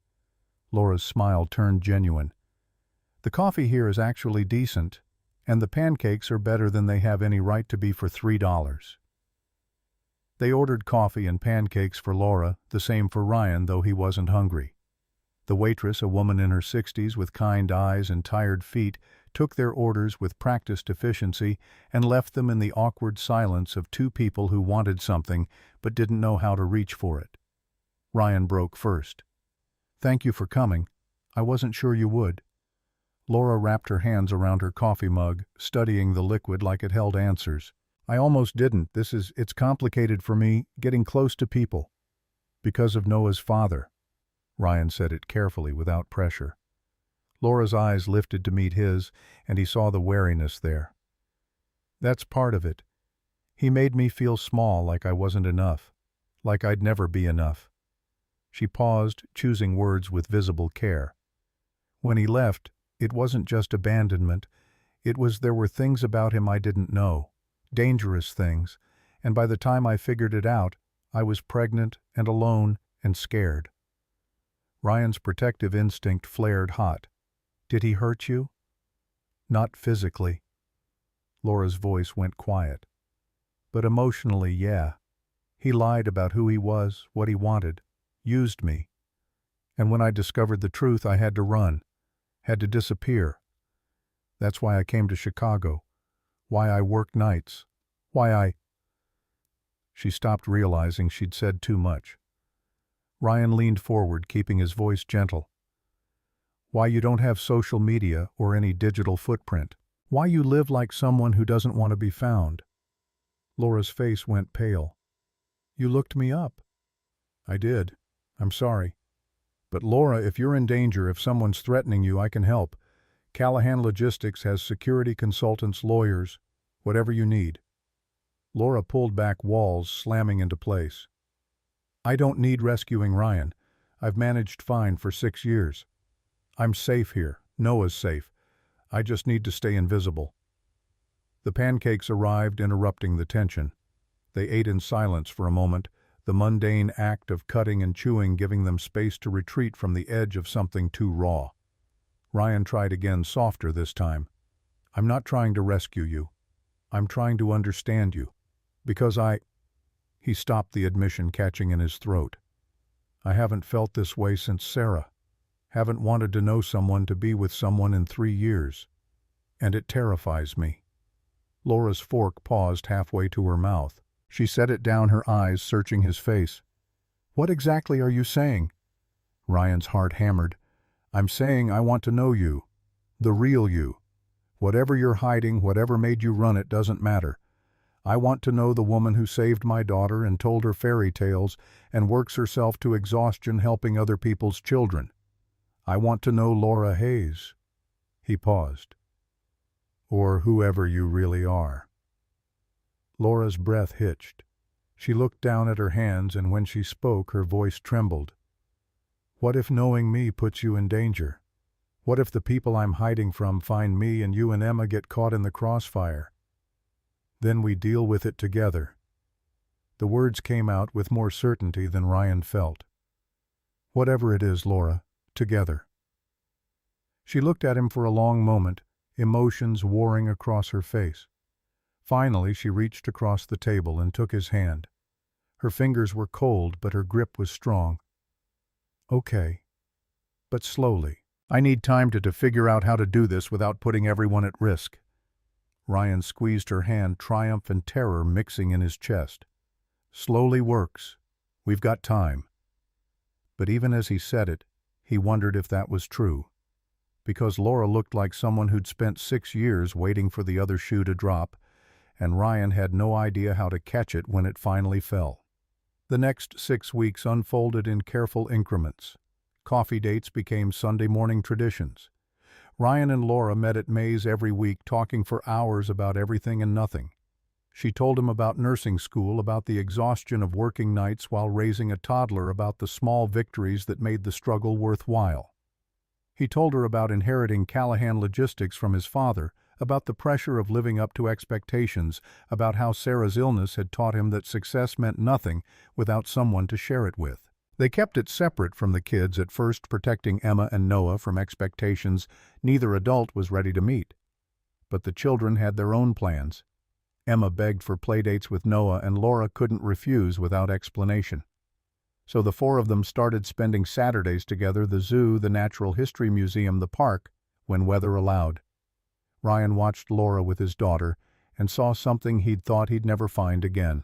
Laura's smile turned genuine. "The coffee here is actually decent, and the pancakes are better than they have any right to be for $3. They ordered coffee and pancakes for Laura, the same for Ryan, though he wasn't hungry. The waitress, a woman in her 60s with kind eyes and tired feet, took their orders with practiced efficiency and left them in the awkward silence of two people who wanted something but didn't know how to reach for it. Ryan broke first. "Thank you for coming. I wasn't sure you would." Laura wrapped her hands around her coffee mug, studying the liquid like it held answers. "I almost didn't. It's complicated for me, getting close to people. Because of Noah's father." Ryan said it carefully, without pressure. Laura's eyes lifted to meet his, and he saw the wariness there. "That's part of it. He made me feel small, like I wasn't enough. Like I'd never be enough." She paused, choosing words with visible care. "When he left, it wasn't just abandonment. There were things about him I didn't know. Dangerous things. And by the time I figured it out, I was pregnant and alone and scared." Ryan's protective instinct flared hot. "Did he hurt you?" "Not physically." Laura's voice went quiet. "But emotionally, yeah. He lied about who he was, what he wanted. Used me. And when I discovered the truth, I had to run. Had to disappear. That's why I came to Chicago. Why I worked nights. Why I—" She stopped, realizing she'd said too much. Ryan leaned forward, keeping his voice gentle. "Why you don't have social media or any digital footprint. Why you live like someone who doesn't want to be found." Laura's face went pale. "You looked me up." "I did. I'm sorry. But Laura, if you're in danger, if someone's threatening you, I can help. Callahan Logistics has security consultants, lawyers, whatever you need." Laura pulled back, walls slamming into place. "I don't need rescuing Ryan. I've managed fine for 6 years. I'm safe here. Noah's safe. I just need to stay invisible." The pancakes arrived, interrupting the tension. They ate in silence for a moment, the mundane act of cutting and chewing giving them space to retreat from the edge of something too raw. Ryan tried again, softer this time. "I'm not trying to rescue you. I'm trying to understand you. Because He stopped, the admission catching in his throat. "I haven't felt this way since Sarah. Haven't wanted to know someone, to be with someone in 3 years. And it terrifies me." Laura's fork paused halfway to her mouth. She set it down, her eyes searching his face. "What exactly are you saying?" Ryan's heart hammered. "I'm saying I want to know you. The real you. Whatever you're hiding, whatever made you run, it doesn't matter. I want to know the woman who saved my daughter and told her fairy tales and works herself to exhaustion helping other people's children. I want to know Laura Hayes." He paused. "Or whoever you really are." Laura's breath hitched. She looked down at her hands, and when she spoke, her voice trembled. "What if knowing me puts you in danger? What if the people I'm hiding from find me and you and Emma get caught in the crossfire? Then we deal with it together." The words came out with more certainty than Ryan felt. "Whatever it is, Laura, together." She looked at him for a long moment, emotions warring across her face. Finally, she reached across the table and took his hand. Her fingers were cold, but her grip was strong. "Okay. But slowly. I need time to figure out how to do this without putting everyone at risk." Ryan squeezed her hand, triumph and terror mixing in his chest. "Slowly works. We've got time." But even as he said it, he wondered if that was true. Because Laura looked like someone who'd spent 6 years waiting for the other shoe to drop, and Ryan had no idea how to catch it when it finally fell. The next 6 weeks unfolded in careful increments. Coffee dates became Sunday morning traditions. Ryan and Laura met at May's every week, talking for hours about everything and nothing. She told him about nursing school, about the exhaustion of working nights while raising a toddler, about the small victories that made the struggle worthwhile. He told her about inheriting Callahan Logistics from his father, about the pressure of living up to expectations, about how Sarah's illness had taught him that success meant nothing without someone to share it with. They kept it separate from the kids at first, protecting Emma and Noah from expectations neither adult was ready to meet. But the children had their own plans. Emma begged for playdates with Noah, and Laura couldn't refuse without explanation. So the 4 of them started spending Saturdays together, the zoo, the Natural History Museum, the park, when weather allowed. Ryan watched Laura with his daughter and saw something he'd thought he'd never find again.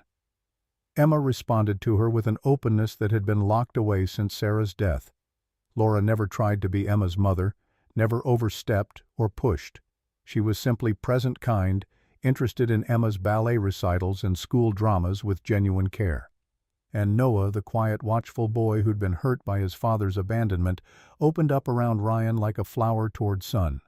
Emma responded to her with an openness that had been locked away since Sarah's death. Laura never tried to be Emma's mother, never overstepped or pushed. She was simply present, kind, interested in Emma's ballet recitals and school dramas with genuine care. And Noah, the quiet, watchful boy who'd been hurt by his father's abandonment, opened up around Ryan like a flower toward sun.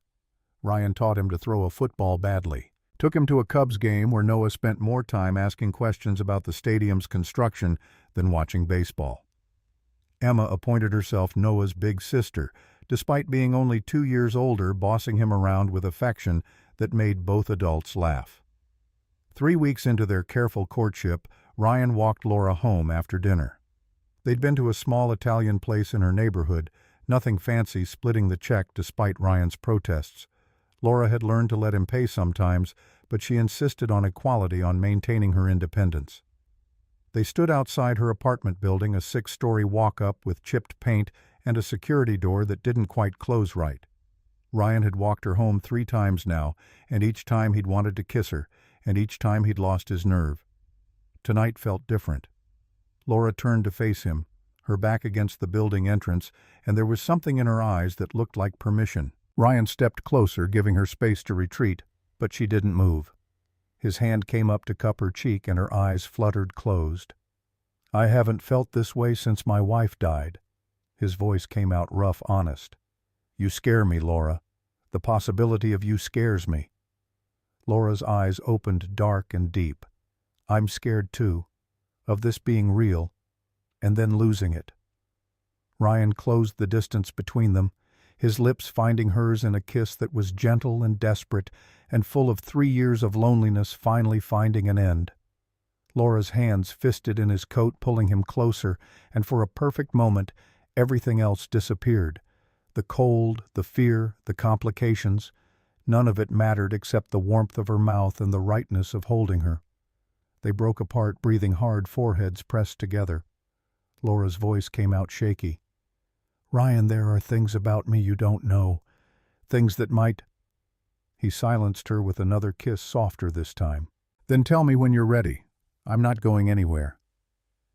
Ryan taught him to throw a football badly. Took him to a Cubs game where Noah spent more time asking questions about the stadium's construction than watching baseball. Emma appointed herself Noah's big sister, despite being only 2 years older, bossing him around with affection that made both adults laugh. 3 weeks into their careful courtship, Ryan walked Laura home after dinner. They'd been to a small Italian place in her neighborhood, nothing fancy, splitting the check despite Ryan's protests. Laura had learned to let him pay sometimes, but she insisted on equality, on maintaining her independence. They stood outside her apartment building, a 6-story walk-up with chipped paint and a security door that didn't quite close right. Ryan had walked her home 3 times now, and each time he'd wanted to kiss her, and each time he'd lost his nerve. Tonight felt different. Laura turned to face him, her back against the building entrance, and there was something in her eyes that looked like permission. Ryan stepped closer, giving her space to retreat, but she didn't move. His hand came up to cup her cheek, and her eyes fluttered closed. "I haven't felt this way since my wife died." His voice came out rough, honest. "You scare me, Laura. The possibility of you scares me." Laura's eyes opened dark and deep. "I'm scared too, of this being real, and then losing it." Ryan closed the distance between them, his lips finding hers in a kiss that was gentle and desperate and full of 3 years of loneliness finally finding an end. Laura's hands fisted in his coat, pulling him closer, and for a perfect moment everything else disappeared. The cold, the fear, the complications. None of it mattered except the warmth of her mouth and the rightness of holding her. They broke apart, breathing hard, foreheads pressed together. Laura's voice came out shaky. "Ryan, there are things about me you don't know. Things that might—" He silenced her with another kiss, softer this time. "Then tell me when you're ready. I'm not going anywhere."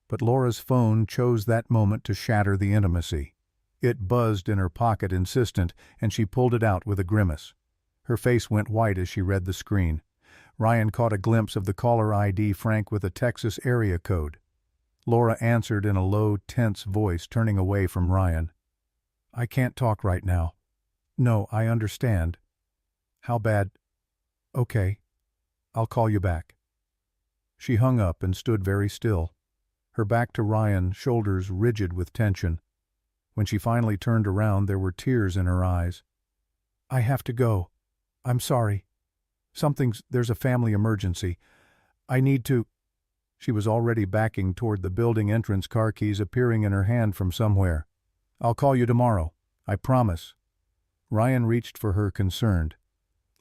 But Laura's phone chose that moment to shatter the intimacy. It buzzed in her pocket, insistent, and she pulled it out with a grimace. Her face went white as she read the screen. Ryan caught a glimpse of the caller ID, Frank, with a Texas area code. Laura answered in a low, tense voice, turning away from Ryan. "I can't talk right now." "No, I understand." "How bad?" "Okay. I'll call you back." She hung up and stood very still, her back to Ryan, shoulders rigid with tension. When she finally turned around, there were tears in her eyes. "I have to go. I'm sorry. There's a family emergency. I need to—" She was already backing toward the building entrance, car keys appearing in her hand from somewhere. "I'll call you tomorrow. I promise." Ryan reached for her, concerned.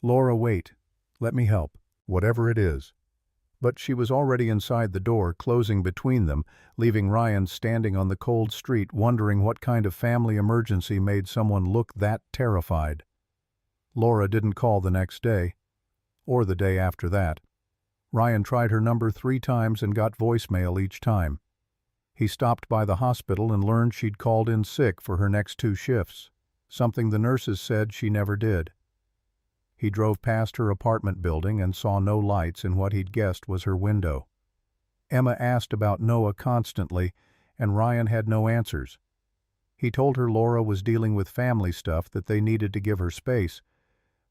"Laura, wait. Let me help. Whatever it is." But she was already inside the door, closing between them, leaving Ryan standing on the cold street, wondering what kind of family emergency made someone look that terrified. Laura didn't call the next day, or the day after that. Ryan tried her number 3 times and got voicemail each time. He stopped by the hospital and learned she'd called in sick for her next 2 shifts, something the nurses said she never did. He drove past her apartment building and saw no lights in what he'd guessed was her window. Emma asked about Noah constantly, and Ryan had no answers. He told her Laura was dealing with family stuff, that they needed to give her space,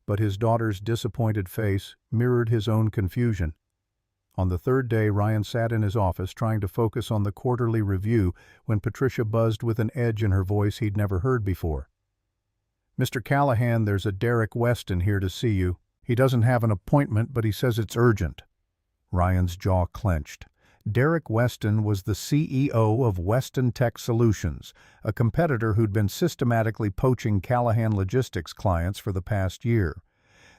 but his daughter's disappointed face mirrored his own confusion. On the 3rd day, Ryan sat in his office trying to focus on the quarterly review when Patricia buzzed with an edge in her voice he'd never heard before. "Mr. Callahan, there's a Derek Weston here to see you. He doesn't have an appointment, but he says it's urgent." Ryan's jaw clenched. Derek Weston was the CEO of Weston Tech Solutions, a competitor who'd been systematically poaching Callahan Logistics clients for the past year.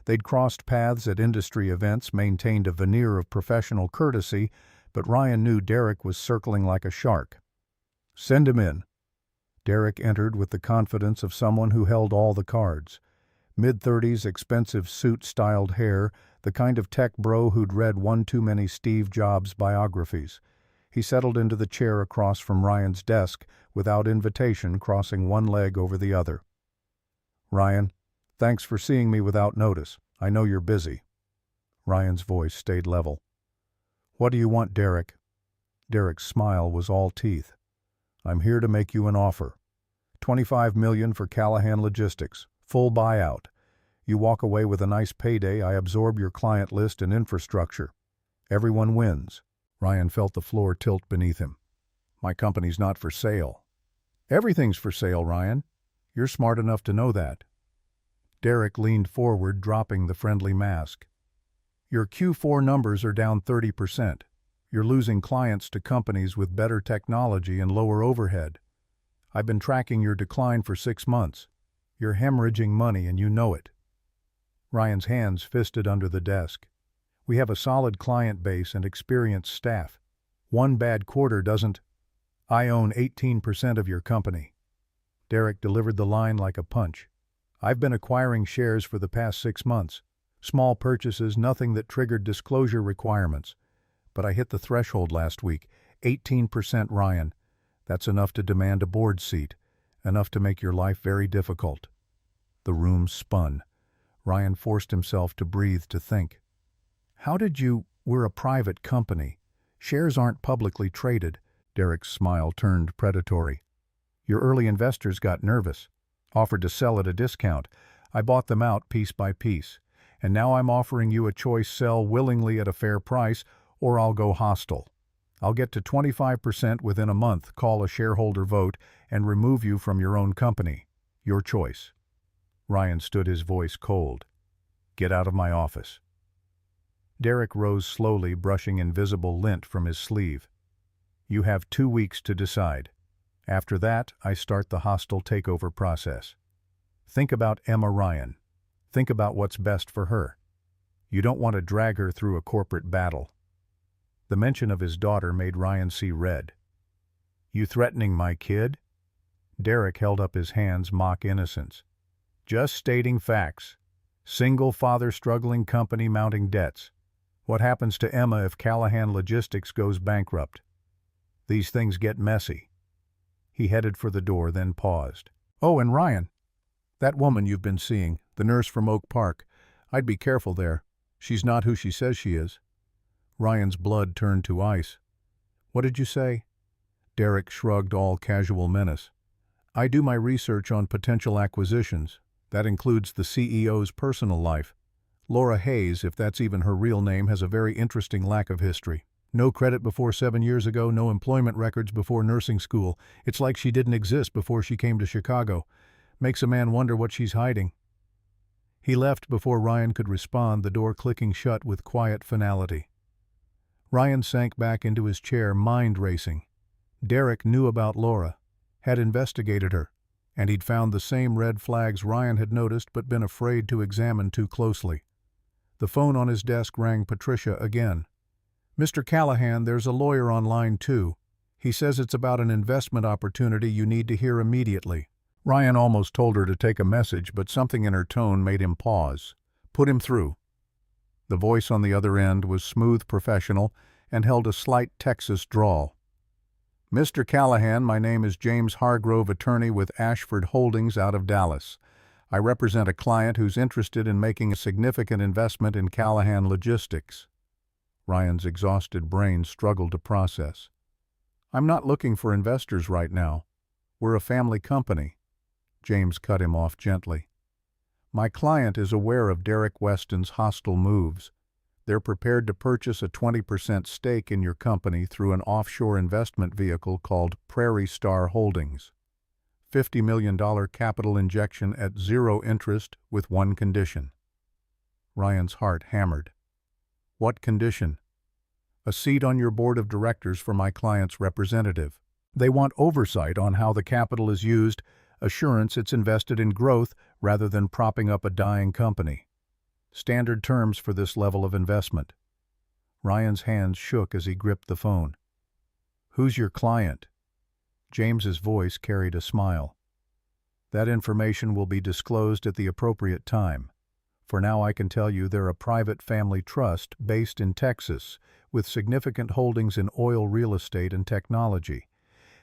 They'd crossed paths at industry events, maintained a veneer of professional courtesy, but Ryan knew Derek was circling like a shark. "Send him in." Derek entered with the confidence of someone who held all the cards. Mid-30s, expensive suit-styled hair, the kind of tech bro who'd read one too many Steve Jobs biographies. He settled into the chair across from Ryan's desk, without invitation, crossing one leg over the other. "Ryan, thanks for seeing me without notice. I know you're busy." Ryan's voice stayed level. "What do you want, Derek?" Derek's smile was all teeth. "I'm here to make you an offer. $25 million for Callahan Logistics. Full buyout. You walk away with a nice payday, I absorb your client list and infrastructure. Everyone wins." Ryan felt the floor tilt beneath him. "My company's not for sale." "Everything's for sale, Ryan. You're smart enough to know that." Derek leaned forward, dropping the friendly mask. "Your Q4 numbers are down 30%. You're losing clients to companies with better technology and lower overhead. I've been tracking your decline for 6 months. You're hemorrhaging money and you know it." Ryan's hands fisted under the desk. "We have a solid client base and experienced staff. One bad quarter doesn't—" "I own 18% of your company." Derek delivered the line like a punch. "I've been acquiring shares for the past 6 months. Small purchases, nothing that triggered disclosure requirements. But I hit the threshold last week. 18%, Ryan. That's enough to demand a board seat. Enough to make your life very difficult." The room spun. Ryan forced himself to breathe, to think. "How did you— We're a private company. Shares aren't publicly traded." Derek's smile turned predatory. "Your early investors got nervous. Offered to sell at a discount. I bought them out piece by piece. And now I'm offering you a choice: sell willingly at a fair price, or I'll go hostile. I'll get to 25% within a month, call a shareholder vote, and remove you from your own company. Your choice." Ryan stood, his voice cold. "Get out of my office." Derek rose slowly, brushing invisible lint from his sleeve. "You have 2 weeks to decide. After that, I start the hostile takeover process. Think about Emma, Ryan. Think about what's best for her. You don't want to drag her through a corporate battle." The mention of his daughter made Ryan see red. "You threatening my kid?" Derek held up his hands, mock innocence. "Just stating facts. Single father, struggling company, mounting debts. What happens to Emma if Callahan Logistics goes bankrupt? These things get messy." He headed for the door, then paused. "Oh, and Ryan, that woman you've been seeing, the nurse from Oak Park, I'd be careful there. She's not who she says she is." Ryan's blood turned to ice. "What did you say?" Derek shrugged, all casual menace. "I do my research on potential acquisitions. That includes the CEO's personal life. Laura Hayes, if that's even her real name, has a very interesting lack of history. No credit before 7 years ago, no employment records before nursing school. It's like she didn't exist before she came to Chicago. Makes a man wonder what she's hiding." He left before Ryan could respond, the door clicking shut with quiet finality. Ryan sank back into his chair, mind racing. Derek knew about Laura, had investigated her, and he'd found the same red flags Ryan had noticed but been afraid to examine too closely. The phone on his desk rang Patricia again. "Mr. Callahan, there's a lawyer on line 2. He says it's about an investment opportunity you need to hear immediately." Ryan almost told her to take a message, but something in her tone made him pause. "Put him through." The voice on the other end was smooth professional and held a slight Texas drawl. "Mr. Callahan, my name is James Hargrove, attorney with Ashford Holdings out of Dallas. I represent a client who's interested in making a significant investment in Callahan Logistics." Ryan's exhausted brain struggled to process. "I'm not looking for investors right now. We're a family company." James cut him off gently. "My client is aware of Derek Weston's hostile moves. They're prepared to purchase a 20% stake in your company through an offshore investment vehicle called Prairie Star Holdings. $50 million capital injection at 0 interest with one condition." Ryan's heart hammered. "What condition?" "A seat on your board of directors for my client's representative. They want oversight on how the capital is used, assurance it's invested in growth rather than propping up a dying company. Standard terms for this level of investment." Ryan's hands shook as he gripped the phone. "Who's your client?" James's voice carried a smile. "That information will be disclosed at the appropriate time. For now I can tell you they're a private family trust based in Texas with significant holdings in oil, real estate, and technology.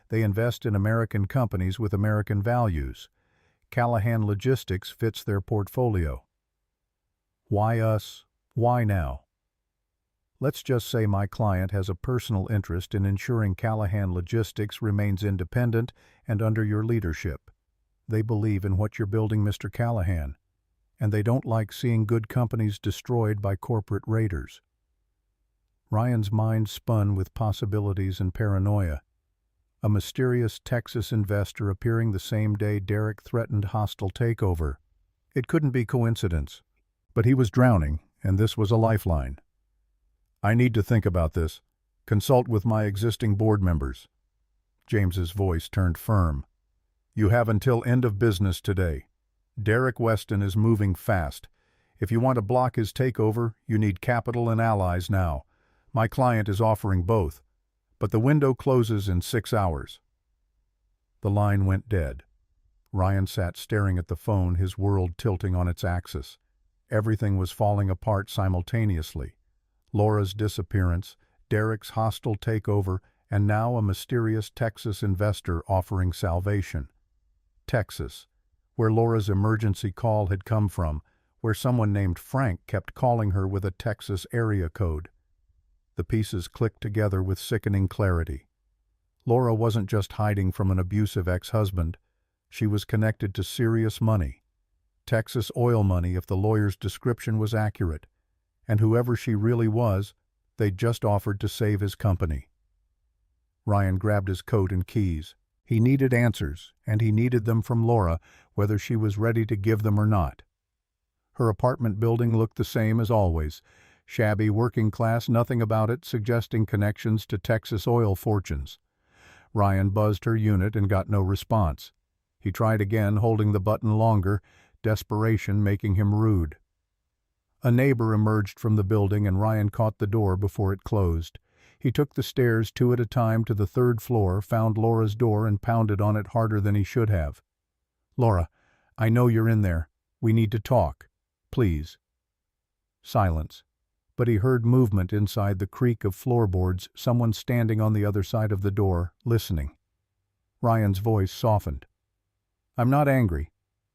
They invest in American companies with American values. Callahan Logistics fits their portfolio." "Why us? Why now?" "Let's just say my client has a personal interest in ensuring Callahan Logistics remains independent and under your leadership. They believe in what you're building, Mr. Callahan, and they don't like seeing good companies destroyed by corporate raiders." Ryan's mind spun with possibilities and paranoia. A mysterious Texas investor appearing the same day Derek threatened hostile takeover. It couldn't be coincidence. But he was drowning, and this was a lifeline. "I need to think about this. Consult with my existing board members." James's voice turned firm. "You have until end of business today. Derek Weston is moving fast. If you want to block his takeover, you need capital and allies now. My client is offering both, but the window closes in 6 hours." The line went dead. Ryan sat staring at the phone, his world tilting on its axis. Everything was falling apart simultaneously. Laura's disappearance, Derek's hostile takeover, and now a mysterious Texas investor offering salvation. Texas, where Laura's emergency call had come from, where someone named Frank kept calling her with a Texas area code. The pieces clicked together with sickening clarity. Laura wasn't just hiding from an abusive ex-husband. She was connected to serious money. Texas oil money if the lawyer's description was accurate, and whoever she really was, they'd just offered to save his company. Ryan grabbed his coat and keys. He needed answers, and he needed them from Laura, whether she was ready to give them or not. Her apartment building looked the same as always. Shabby, working class, nothing about it suggesting connections to Texas oil fortunes. Ryan buzzed her unit and got no response. He tried again, holding the button longer, desperation making him rude. A neighbor emerged from the building and Ryan caught the door before it closed. He took the stairs 2 at a time to the 3rd floor, found Laura's door and pounded on it harder than he should have. "Laura, I know you're in there. We need to talk. Please." Silence. But he heard movement inside, the creak of floorboards, someone standing on the other side of the door, listening. Ryan's voice softened. "I'm not angry.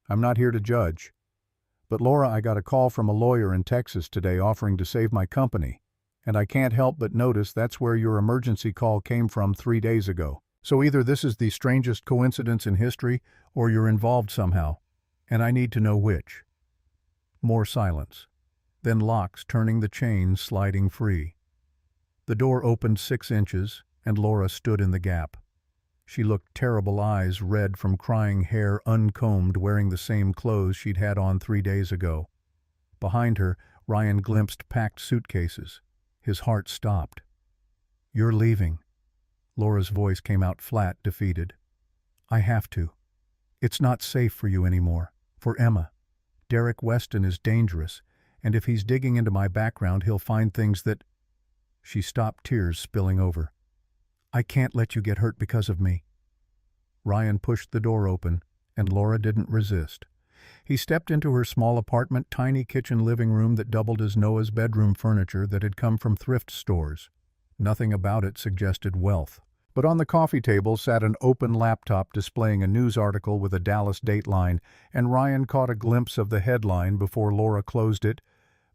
I'm not here to judge. But Laura, I got a call from a lawyer in Texas today offering to save my company, and I can't help but notice that's where your emergency call came from 3 days ago. So either this is the strangest coincidence in history, or you're involved somehow, and I need to know which." More silence. Then locks turning, the chain sliding free. The door opened 6 inches, and Laura stood in the gap. She looked terrible, eyes red from crying, hair uncombed, wearing the same clothes she'd had on 3 days ago. Behind her, Ryan glimpsed packed suitcases. His heart stopped. You're leaving. Laura's voice came out flat, defeated. I have to. It's not safe for you anymore. For Emma. Derek Weston is dangerous, and if he's digging into my background, he'll find things that... She stopped, tears spilling over. I can't let you get hurt because of me. Ryan pushed the door open, and Laura didn't resist. He stepped into her small apartment, tiny kitchen living room that doubled as Noah's bedroom furniture that had come from thrift stores. Nothing about it suggested wealth. But on the coffee table sat an open laptop displaying a news article with a Dallas dateline, and Ryan caught a glimpse of the headline before Laura closed it.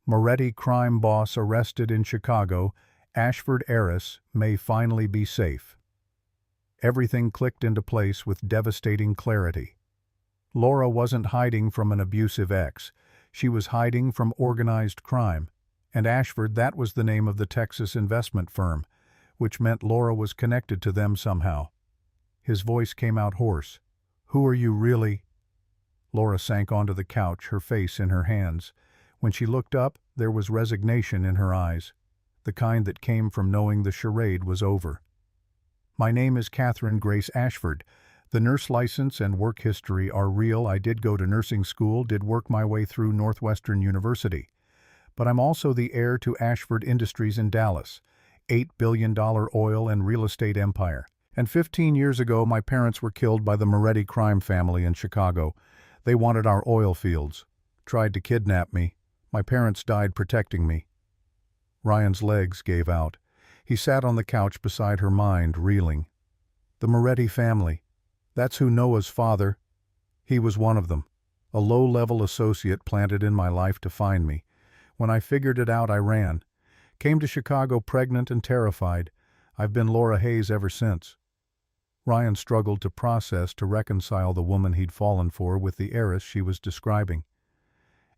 Moretti crime boss arrested in Chicago. Ashford heiress may finally be safe. Everything clicked into place with devastating clarity. Laura wasn't hiding from an abusive ex. She was hiding from organized crime. And Ashford, that was the name of the Texas investment firm, which meant Laura was connected to them somehow. His voice came out hoarse. Who are you really? Laura sank onto the couch, her face in her hands. When she looked up, there was resignation in her eyes, the kind that came from knowing the charade was over. My name is Catherine Grace Ashford. The nurse license and work history are real. I did go to nursing school, did work my way through Northwestern University. But I'm also the heir to Ashford Industries in Dallas, $8 billion oil and real estate empire. And 15 years ago, my parents were killed by the Moretti crime family in Chicago. They wanted our oil fields, tried to kidnap me. My parents died protecting me. Ryan's legs gave out. He sat on the couch beside her, mind reeling. The Moretti family. That's who Noah's father. He was one of them. A low-level associate planted in my life to find me. When I figured it out, I ran. Came to Chicago pregnant and terrified. I've been Laura Hayes ever since. Ryan struggled to process, to reconcile the woman he'd fallen for with the heiress she was describing.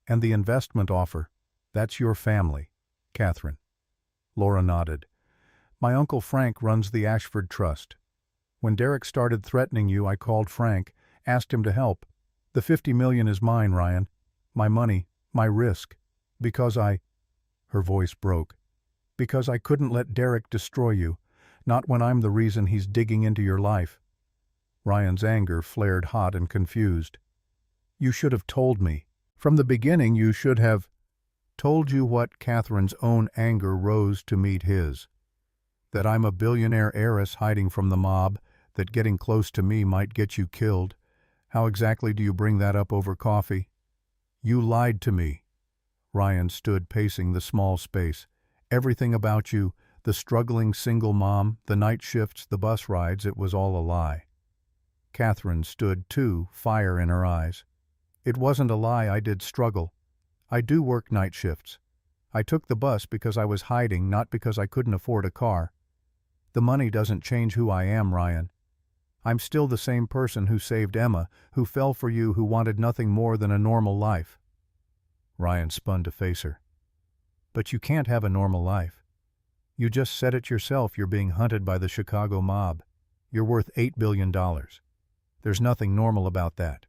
And the investment offer. That's your family, Catherine. Laura nodded. My Uncle Frank runs the Ashford Trust. When Derek started threatening you, I called Frank, asked him to help. The $50 million is mine, Ryan. My money, my risk. Because her voice broke. Because I couldn't let Derek destroy you, not when I'm the reason he's digging into your life. Ryan's anger flared hot and confused. You should have told me. From the beginning you should have told you what. Catherine's own anger rose to meet his. That I'm a billionaire heiress hiding from the mob, that getting close to me might get you killed. How exactly do you bring that up over coffee? You lied to me. Ryan stood pacing the small space. Everything about you, the struggling single mom, the night shifts, the bus rides, it was all a lie. Catherine stood too, fire in her eyes. It wasn't a lie. I did struggle. I do work night shifts. I took the bus because I was hiding, not because I couldn't afford a car. The money doesn't change who I am, Ryan. I'm still the same person who saved Emma, who fell for you, who wanted nothing more than a normal life. Ryan spun to face her. But you can't have a normal life. You just said it yourself. You're being hunted by the Chicago mob. You're worth $8 billion. There's nothing normal about that.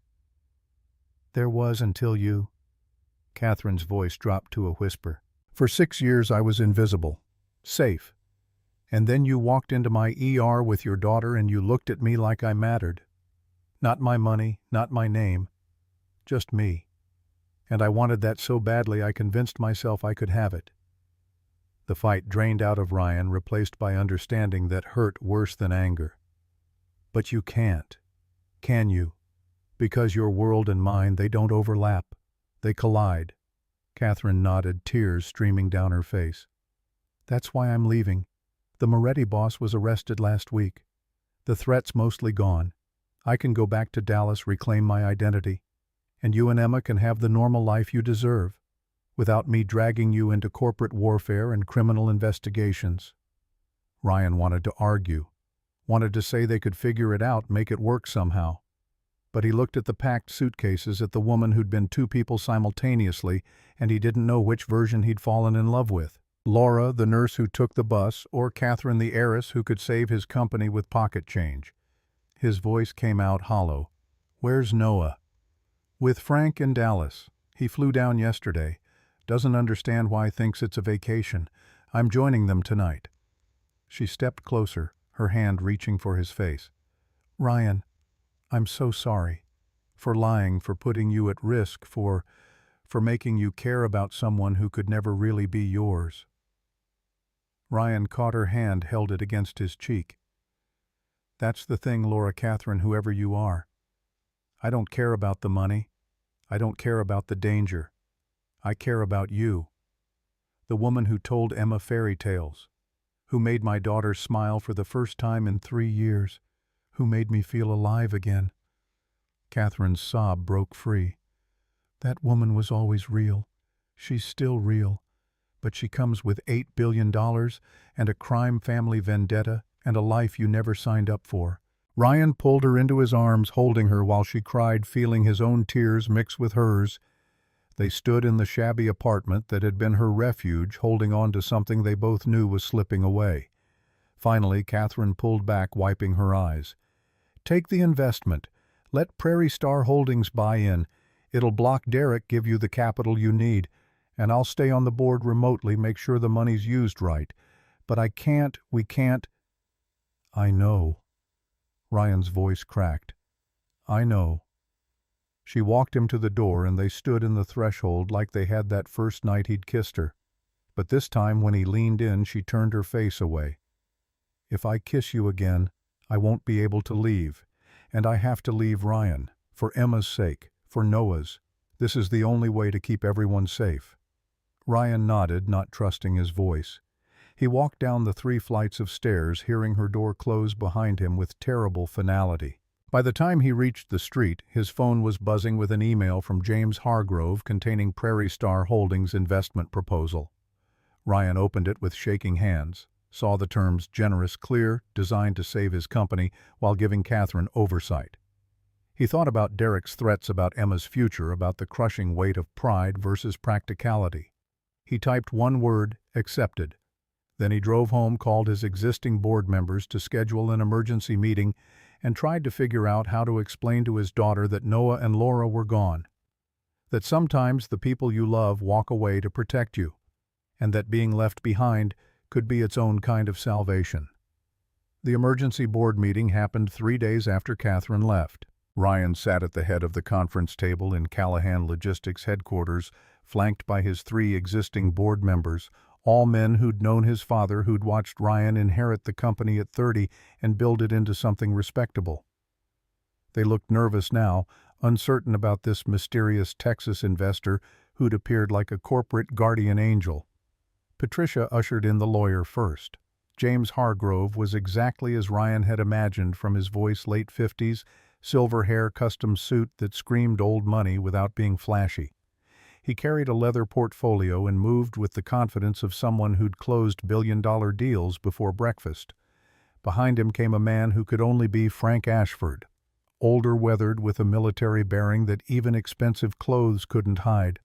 There was until you... Catherine's voice dropped to a whisper. For 6 years I was invisible. Safe. And then you walked into my ER with your daughter and you looked at me like I mattered. Not my money, not my name. Just me. And I wanted that so badly I convinced myself I could have it. The fight drained out of Ryan, replaced by understanding that hurt worse than anger. But you can't. Can you? Because your world and mine, they don't overlap. They collide. Catherine nodded, tears streaming down her face. That's why I'm leaving. The Moretti boss was arrested last week. The threat's mostly gone. I can go back to Dallas, reclaim my identity. And you and Emma can have the normal life you deserve, without me dragging you into corporate warfare and criminal investigations. Ryan wanted to argue, wanted to say they could figure it out, make it work somehow. But he looked at the packed suitcases, at the woman who'd been two people simultaneously, and he didn't know which version he'd fallen in love with. Laura, the nurse who took the bus, or Catherine, the heiress who could save his company with pocket change. His voice came out hollow. Where's Noah? With Frank in Dallas. He flew down yesterday. Doesn't understand why, thinks it's a vacation. I'm joining them tonight. She stepped closer, her hand reaching for his face. "Ryan, I'm so sorry. For lying, for putting you at risk, for making you care about someone who could never really be yours." Ryan caught her hand, held it against his cheek. "That's the thing, Laura Catherine, whoever you are. I don't care about the money. I don't care about the danger. I care about you. The woman who told Emma fairy tales, who made my daughter smile for the first time in 3 years, who made me feel alive again." Catherine's sob broke free. "That woman was always real. She's still real. But she comes with $8 billion and a crime family vendetta and a life you never signed up for." Ryan pulled her into his arms, holding her while she cried, feeling his own tears mix with hers. They stood in the shabby apartment that had been her refuge, holding on to something they both knew was slipping away. Finally, Catherine pulled back, wiping her eyes. "Take the investment. Let Prairie Star Holdings buy in. It'll block Derek, give you the capital you need. And I'll stay on the board remotely, make sure the money's used right. But we can't." "I know." Ryan's voice cracked. "I know." She walked him to the door, and they stood in the threshold like they had that first night he'd kissed her. But this time, when he leaned in, she turned her face away. "If I kiss you again, I won't be able to leave. And I have to leave Ryan. For Emma's sake. For Noah's. This is the only way to keep everyone safe." Ryan nodded, not trusting his voice. He walked down the 3 flights of stairs, hearing her door close behind him with terrible finality. By the time he reached the street, his phone was buzzing with an email from James Hargrove containing Prairie Star Holdings' investment proposal. Ryan opened it with shaking hands, saw the terms generous, clear, designed to save his company while giving Catherine oversight. He thought about Derek's threats about Emma's future, about the crushing weight of pride versus practicality. He typed one word, accepted. Then he drove home, called his existing board members to schedule an emergency meeting, and tried to figure out how to explain to his daughter that Noah and Laura were gone. That sometimes the people you love walk away to protect you, and that being left behind could be its own kind of salvation. The emergency board meeting happened 3 days after Catherine left. Ryan sat at the head of the conference table in Callahan Logistics headquarters, flanked by his 3 existing board members, all men who'd known his father, who'd watched Ryan inherit the company at 30 and build it into something respectable. They looked nervous now, uncertain about this mysterious Texas investor who'd appeared like a corporate guardian angel. Patricia ushered in the lawyer first. James Hargrove was exactly as Ryan had imagined from his voice, late 50s, silver hair, custom suit that screamed old money without being flashy. He carried a leather portfolio and moved with the confidence of someone who'd closed billion-dollar deals before breakfast. Behind him came a man who could only be Frank Ashford, older, weathered, with a military bearing that even expensive clothes couldn't hide.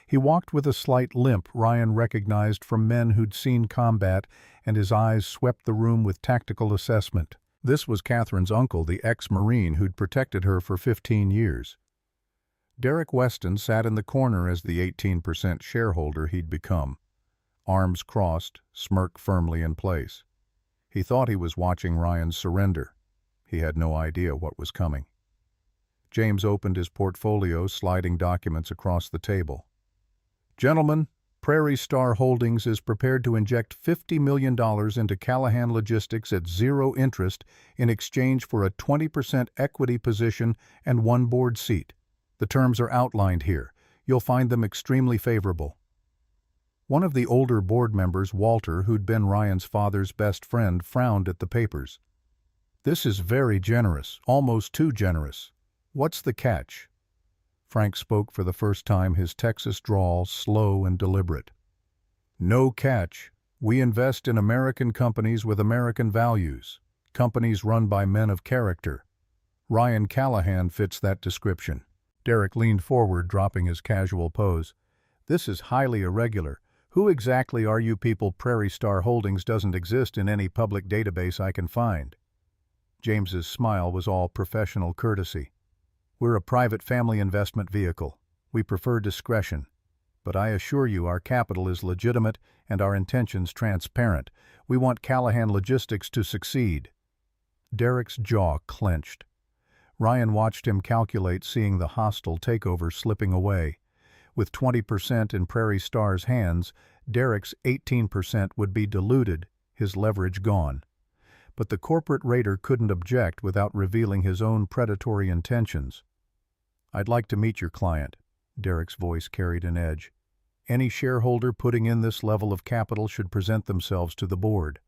He walked with a slight limp Ryan recognized from men who'd seen combat, and his eyes swept the room with tactical assessment. This was Catherine's uncle, the ex-Marine who'd protected her for 15 years. Derek Weston sat in the corner as the 18% shareholder he'd become. Arms crossed, smirk firmly in place. He thought he was watching Ryan surrender. He had no idea what was coming. James opened his portfolio, sliding documents across the table. "Gentlemen, Prairie Star Holdings is prepared to inject $50 million into Callahan Logistics at 0 interest in exchange for a 20% equity position and 1 board seat. The terms are outlined here. You'll find them extremely favorable." One of the older board members, Walter, who'd been Ryan's father's best friend, frowned at the papers. "This is very generous, almost too generous. What's the catch?" Frank spoke for the first time, his Texas drawl slow and deliberate. "No catch. We invest in American companies with American values, companies run by men of character. Ryan Callahan fits that description." Derek leaned forward, dropping his casual pose. "This is highly irregular. Who exactly are you people? Prairie Star Holdings doesn't exist in any public database I can find." James's smile was all professional courtesy. "We're a private family investment vehicle. We prefer discretion. but I assure you our capital is legitimate and our intentions transparent. We want Callahan Logistics to succeed." Derek's jaw clenched. Ryan watched him calculate, seeing the hostile takeover slipping away. With 20% in Prairie Star's hands, Derek's 18% would be diluted, his leverage gone. But the corporate raider couldn't object without revealing his own predatory intentions. "I'd like to meet your client." Derek's voice carried an edge. "Any shareholder putting in this level of capital should present themselves to the board."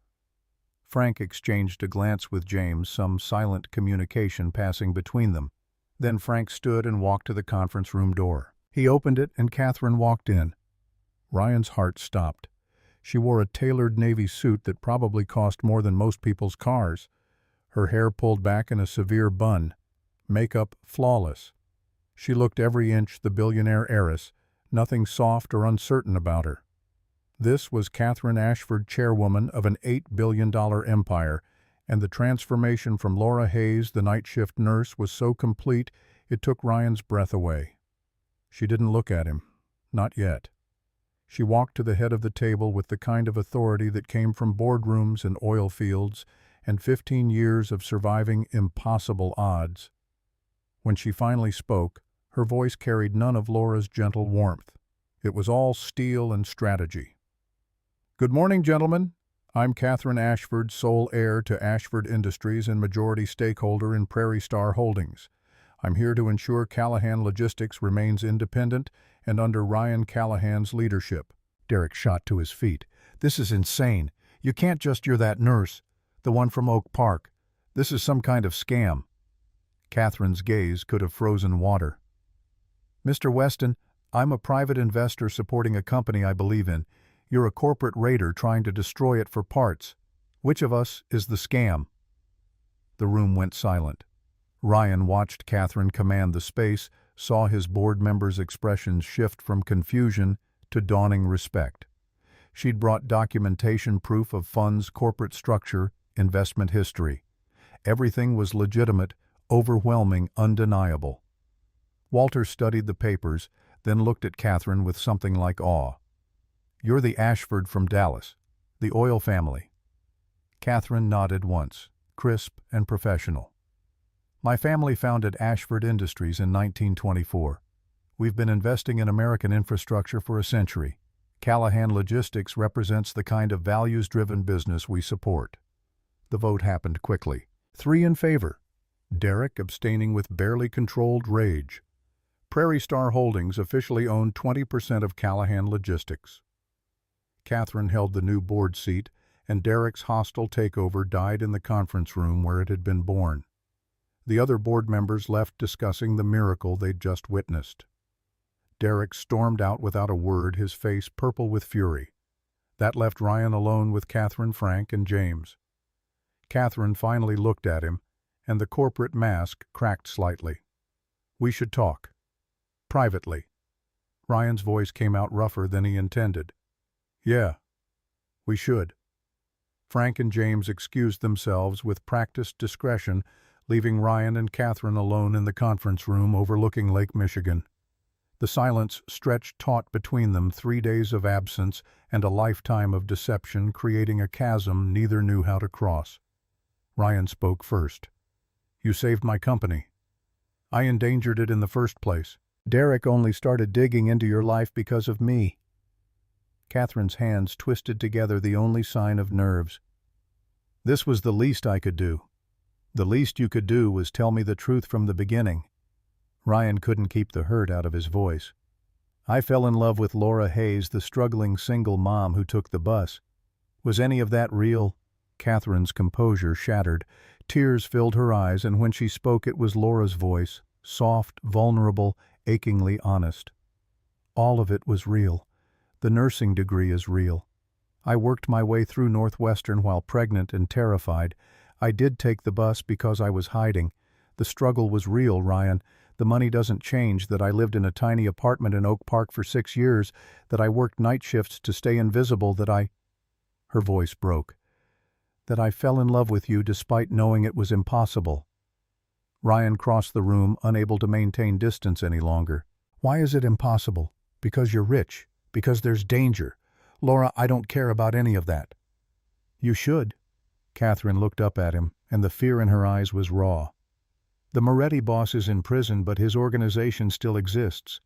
Frank exchanged a glance with James, some silent communication passing between them. Then Frank stood and walked to the conference room door. He opened it and Catherine walked in. Ryan's heart stopped. She wore a tailored navy suit that probably cost more than most people's cars. Her hair pulled back in a severe bun. Makeup flawless. She looked every inch the billionaire heiress, nothing soft or uncertain about her. This was Catherine Ashford, chairwoman of an $8 billion empire, and the transformation from Laura Hayes, the night shift nurse, was so complete it took Ryan's breath away. She didn't look at him. Not yet. She walked to the head of the table with the kind of authority that came from boardrooms and oil fields and 15 years of surviving impossible odds. When she finally spoke, her voice carried none of Laura's gentle warmth. It was all steel and strategy. "Good morning, gentlemen. I'm Catherine Ashford, sole heir to Ashford Industries and majority stakeholder in Prairie Star Holdings. I'm here to ensure Callahan Logistics remains independent and under Ryan Callahan's leadership." Derek shot to his feet. "This is insane. You can't just— you're that nurse, the one from Oak Park. This is some kind of scam." Catherine's gaze could have frozen water. "Mr. Weston, I'm a private investor supporting a company I believe in. You're a corporate raider trying to destroy it for parts. Which of us is the scam?" The room went silent. Ryan watched Catherine command the space, saw his board members' expressions shift from confusion to dawning respect. She'd brought documentation, proof of funds, corporate structure, investment history. Everything was legitimate, overwhelming, undeniable. Walter studied the papers, then looked at Catherine with something like awe. "You're the Ashford from Dallas, the oil family." Catherine nodded once, crisp and professional. "My family founded Ashford Industries in 1924. We've been investing in American infrastructure for a century. Callahan Logistics represents the kind of values-driven business we support." The vote happened quickly. 3 in favor. Derek abstaining with barely controlled rage. Prairie Star Holdings officially owned 20% of Callahan Logistics. Catherine held the new board seat, and Derek's hostile takeover died in the conference room where it had been born. The other board members left discussing the miracle they'd just witnessed. Derek stormed out without a word, his face purple with fury. That left Ryan alone with Catherine, Frank, and James. Catherine finally looked at him, and the corporate mask cracked slightly. "We should talk. Privately." Ryan's voice came out rougher than he intended. "Yeah, we should." Frank and James excused themselves with practiced discretion, leaving Ryan and Catherine alone in the conference room overlooking Lake Michigan. The silence stretched taut between them, 3 days of absence and a lifetime of deception, creating a chasm neither knew how to cross. Ryan spoke first. "You saved my company. I endangered it in the first place. Derek only started digging into your life because of me." Catherine's hands twisted together, the only sign of nerves. "This was the least I could do. The least you could do was tell me the truth from the beginning." Ryan couldn't keep the hurt out of his voice. "I fell in love with Laura Hayes, the struggling single mom who took the bus. Was any of that real?" Catherine's composure shattered. Tears filled her eyes, and when she spoke it was Laura's voice, soft, vulnerable, achingly honest. "All of it was real. The nursing degree is real. I worked my way through Northwestern while pregnant and terrified. I did take the bus because I was hiding. The struggle was real, Ryan. The money doesn't change that I lived in a tiny apartment in Oak Park for 6 years, that I worked night shifts to stay invisible, that I—" Her voice broke. "That I fell in love with you despite knowing it was impossible." Ryan crossed the room, unable to maintain distance any longer. "Why is it impossible? Because you're rich. Because there's danger. Laura, I don't care about any of that. You should. Catherine looked up at him, and the fear in her eyes was raw. The Moretti boss is in prison, but his organization still exists.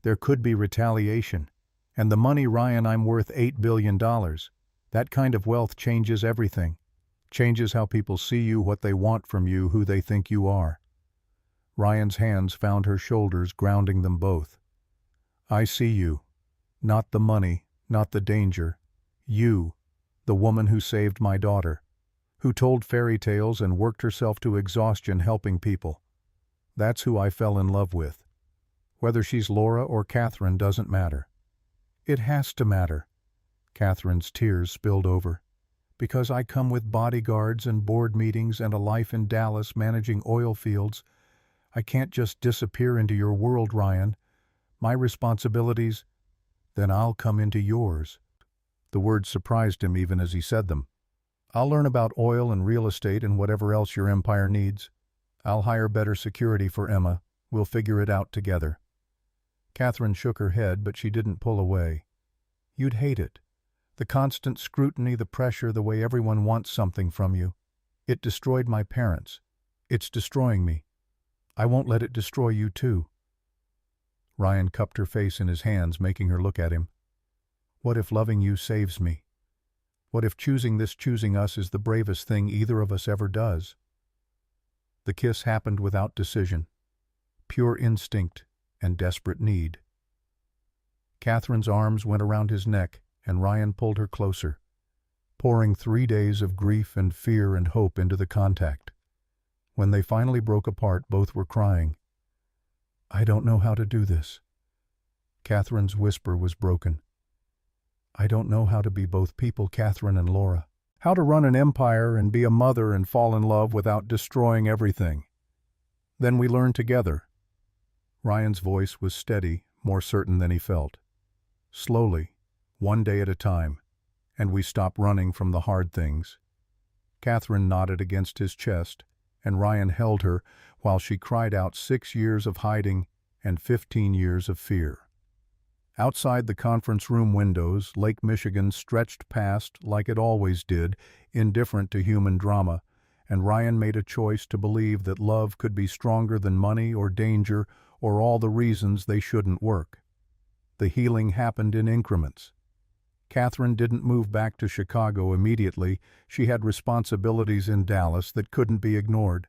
There could be retaliation. And the money, Ryan, I'm worth $8 billion. That kind of wealth changes everything. Changes how people see you, what they want from you, who they think you are. Ryan's hands found her shoulders, grounding them both. I see you. Not the money, not the danger. You, the woman who saved my daughter, who told fairy tales and worked herself to exhaustion helping people. That's who I fell in love with. Whether she's Laura or Catherine doesn't matter. It has to matter. Catherine's tears spilled over. Because I come with bodyguards and board meetings and a life in Dallas managing oil fields. I can't just disappear into your world, Ryan. My responsibilities, then I'll come into yours. The words surprised him even as he said them. I'll learn about oil and real estate and whatever else your empire needs. I'll hire better security for Emma. We'll figure it out together. Catherine shook her head, but she didn't pull away. You'd hate it. The constant scrutiny, the pressure, the way everyone wants something from you. It destroyed my parents. It's destroying me. I won't let it destroy you too. Ryan cupped her face in his hands, making her look at him. What if loving you saves me? What if choosing us is the bravest thing either of us ever does? The kiss happened without decision. Pure instinct and desperate need. Catherine's arms went around his neck, and Ryan pulled her closer, pouring 3 days of grief and fear and hope into the contact. When they finally broke apart, both were crying. I don't know how to do this. Catherine's whisper was broken. I don't know how to be both people, Catherine and Laura. How to run an empire and be a mother and fall in love without destroying everything. Then we learned together. Ryan's voice was steady, more certain than he felt. Slowly, one day at a time, and we stopped running from the hard things. Catherine nodded against his chest, and Ryan held her while she cried out 6 years of hiding and 15 years of fear. Outside the conference room windows, Lake Michigan stretched past like it always did, indifferent to human drama, and Ryan made a choice to believe that love could be stronger than money or danger or all the reasons they shouldn't work. The healing happened in increments. Catherine didn't move back to Chicago immediately. She had responsibilities in Dallas that couldn't be ignored.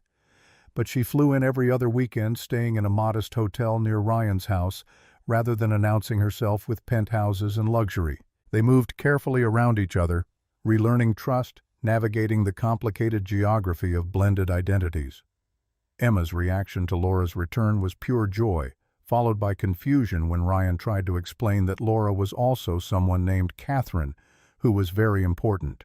But she flew in every other weekend, staying in a modest hotel near Ryan's house, rather than announcing herself with penthouses and luxury. They moved carefully around each other, relearning trust, navigating the complicated geography of blended identities. Emma's reaction to Laura's return was pure joy, followed by confusion when Ryan tried to explain that Laura was also someone named Catherine, who was very important.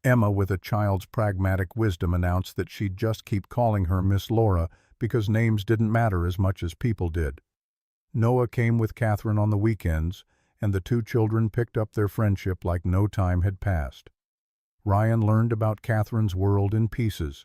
Emma, with a child's pragmatic wisdom, announced that she'd just keep calling her Miss Laura because names didn't matter as much as people did. Noah came with Catherine on the weekends, and the two children picked up their friendship like no time had passed. Ryan learned about Catherine's world in pieces.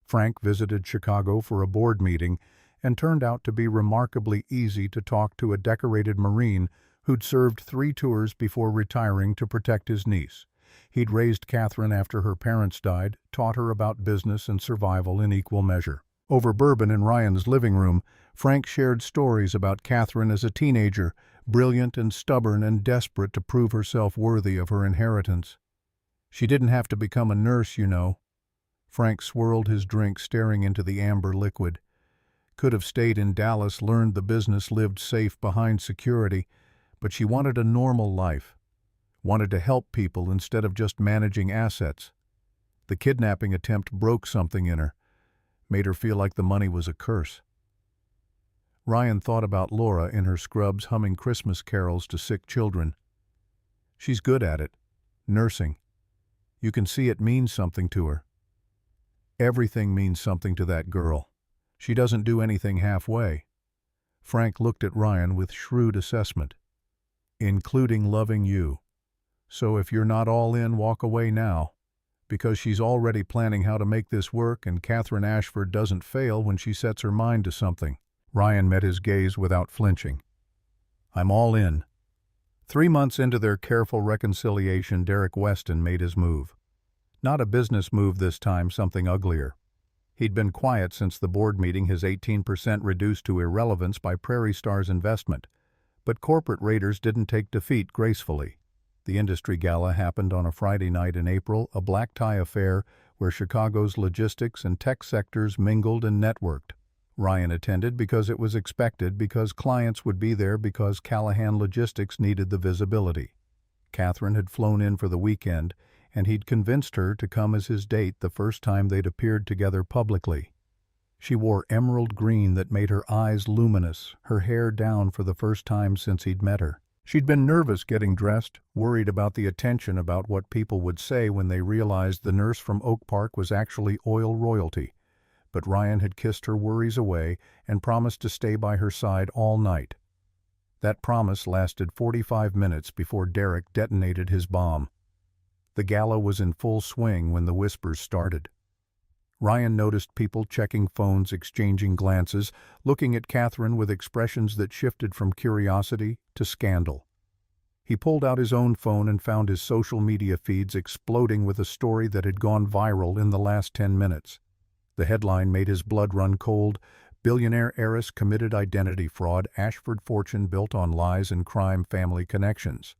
Frank visited Chicago for a board meeting and turned out to be remarkably easy to talk to, a decorated Marine who'd served 3 tours before retiring to protect his niece. He'd raised Catherine after her parents died, taught her about business and survival in equal measure. Over bourbon in Ryan's living room, Frank shared stories about Catherine as a teenager, brilliant and stubborn and desperate to prove herself worthy of her inheritance. She didn't have to become a nurse, you know. Frank swirled his drink, staring into the amber liquid. Could have stayed in Dallas, learned the business, lived safe behind security, but she wanted a normal life. Wanted to help people instead of just managing assets. The kidnapping attempt broke something in her, made her feel like the money was a curse. Ryan thought about Laura in her scrubs humming Christmas carols to sick children. She's good at it. Nursing. You can see it means something to her. Everything means something to that girl. She doesn't do anything halfway. Frank looked at Ryan with shrewd assessment. Including loving you. So if you're not all in, walk away now. Because she's already planning how to make this work, and Catherine Ashford doesn't fail when she sets her mind to something. Ryan met his gaze without flinching. I'm all in. 3 months into their careful reconciliation, Derek Weston made his move. Not a business move this time, something uglier. He'd been quiet since the board meeting, his 18% reduced to irrelevance by Prairie Star's investment. But corporate raiders didn't take defeat gracefully. The industry gala happened on a Friday night in April, a black-tie affair where Chicago's logistics and tech sectors mingled and networked. Ryan attended because it was expected, because clients would be there, because Callahan Logistics needed the visibility. Catherine had flown in for the weekend, and he'd convinced her to come as his date the first time they'd appeared together publicly. She wore emerald green that made her eyes luminous, her hair down for the first time since he'd met her. She'd been nervous getting dressed, worried about the attention, about what people would say when they realized the nurse from Oak Park was actually oil royalty. But Ryan had kissed her worries away and promised to stay by her side all night. That promise lasted 45 minutes before Derek detonated his bomb. The gala was in full swing when the whispers started. Ryan noticed people checking phones, exchanging glances, looking at Catherine with expressions that shifted from curiosity to scandal. He pulled out his own phone and found his social media feeds exploding with a story that had gone viral in the last 10 minutes. The headline made his blood run cold. Billionaire heiress committed identity fraud, Ashford fortune built on lies and crime, family connections.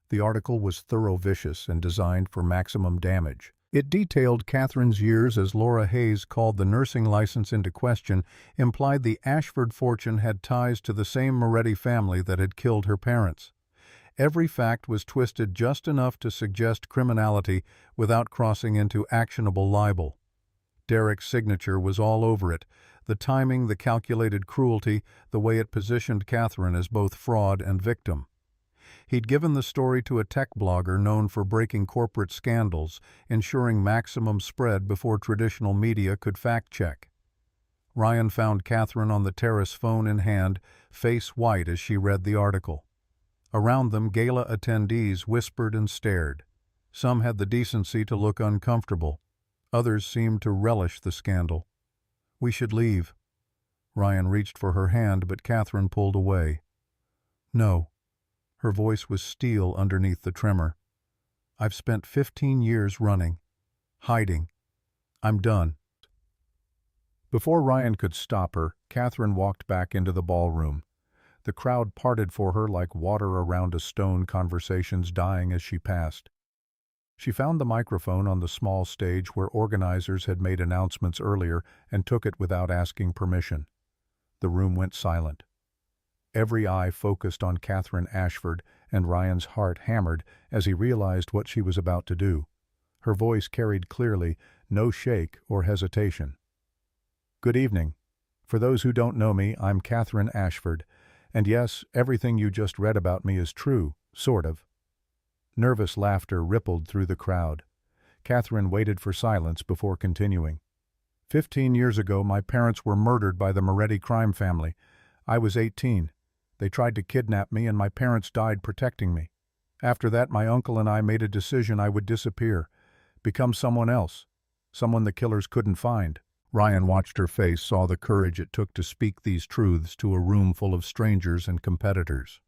The article was thorough, vicious, and designed for maximum damage. It detailed Catherine's years as Laura Hayes called the nursing license into question, implied the Ashford fortune had ties to the same Moretti family that had killed her parents. Every fact was twisted just enough to suggest criminality without crossing into actionable libel. Derek's signature was all over it, the timing, the calculated cruelty, the way it positioned Catherine as both fraud and victim. He'd given the story to a tech blogger known for breaking corporate scandals, ensuring maximum spread before traditional media could fact-check. Ryan found Catherine on the terrace, phone in hand, face white as she read the article. Around them, gala attendees whispered and stared. Some had the decency to look uncomfortable. Others seemed to relish the scandal. "We should leave." Ryan reached for her hand, but Catherine pulled away. "No." Her voice was steel underneath the tremor. "I've spent 15 years running, hiding. I'm done." Before Ryan could stop her, Catherine walked back into the ballroom. The crowd parted for her like water around a stone, conversations dying as she passed. She found the microphone on the small stage where organizers had made announcements earlier and took it without asking permission. The room went silent. Every eye focused on Catherine Ashford, and Ryan's heart hammered as he realized what she was about to do. Her voice carried clearly, no shake or hesitation. "Good evening. For those who don't know me, I'm Catherine Ashford, and yes, everything you just read about me is true, sort of." Nervous laughter rippled through the crowd. Catherine waited for silence before continuing. 15 years ago, my parents were murdered by the Moretti crime family. I was 18. They tried to kidnap me, and my parents died protecting me. After that, my uncle and I made a decision I would disappear, become someone else, someone the killers couldn't find. Ryan watched her face, saw the courage it took to speak these truths to a room full of strangers and competitors.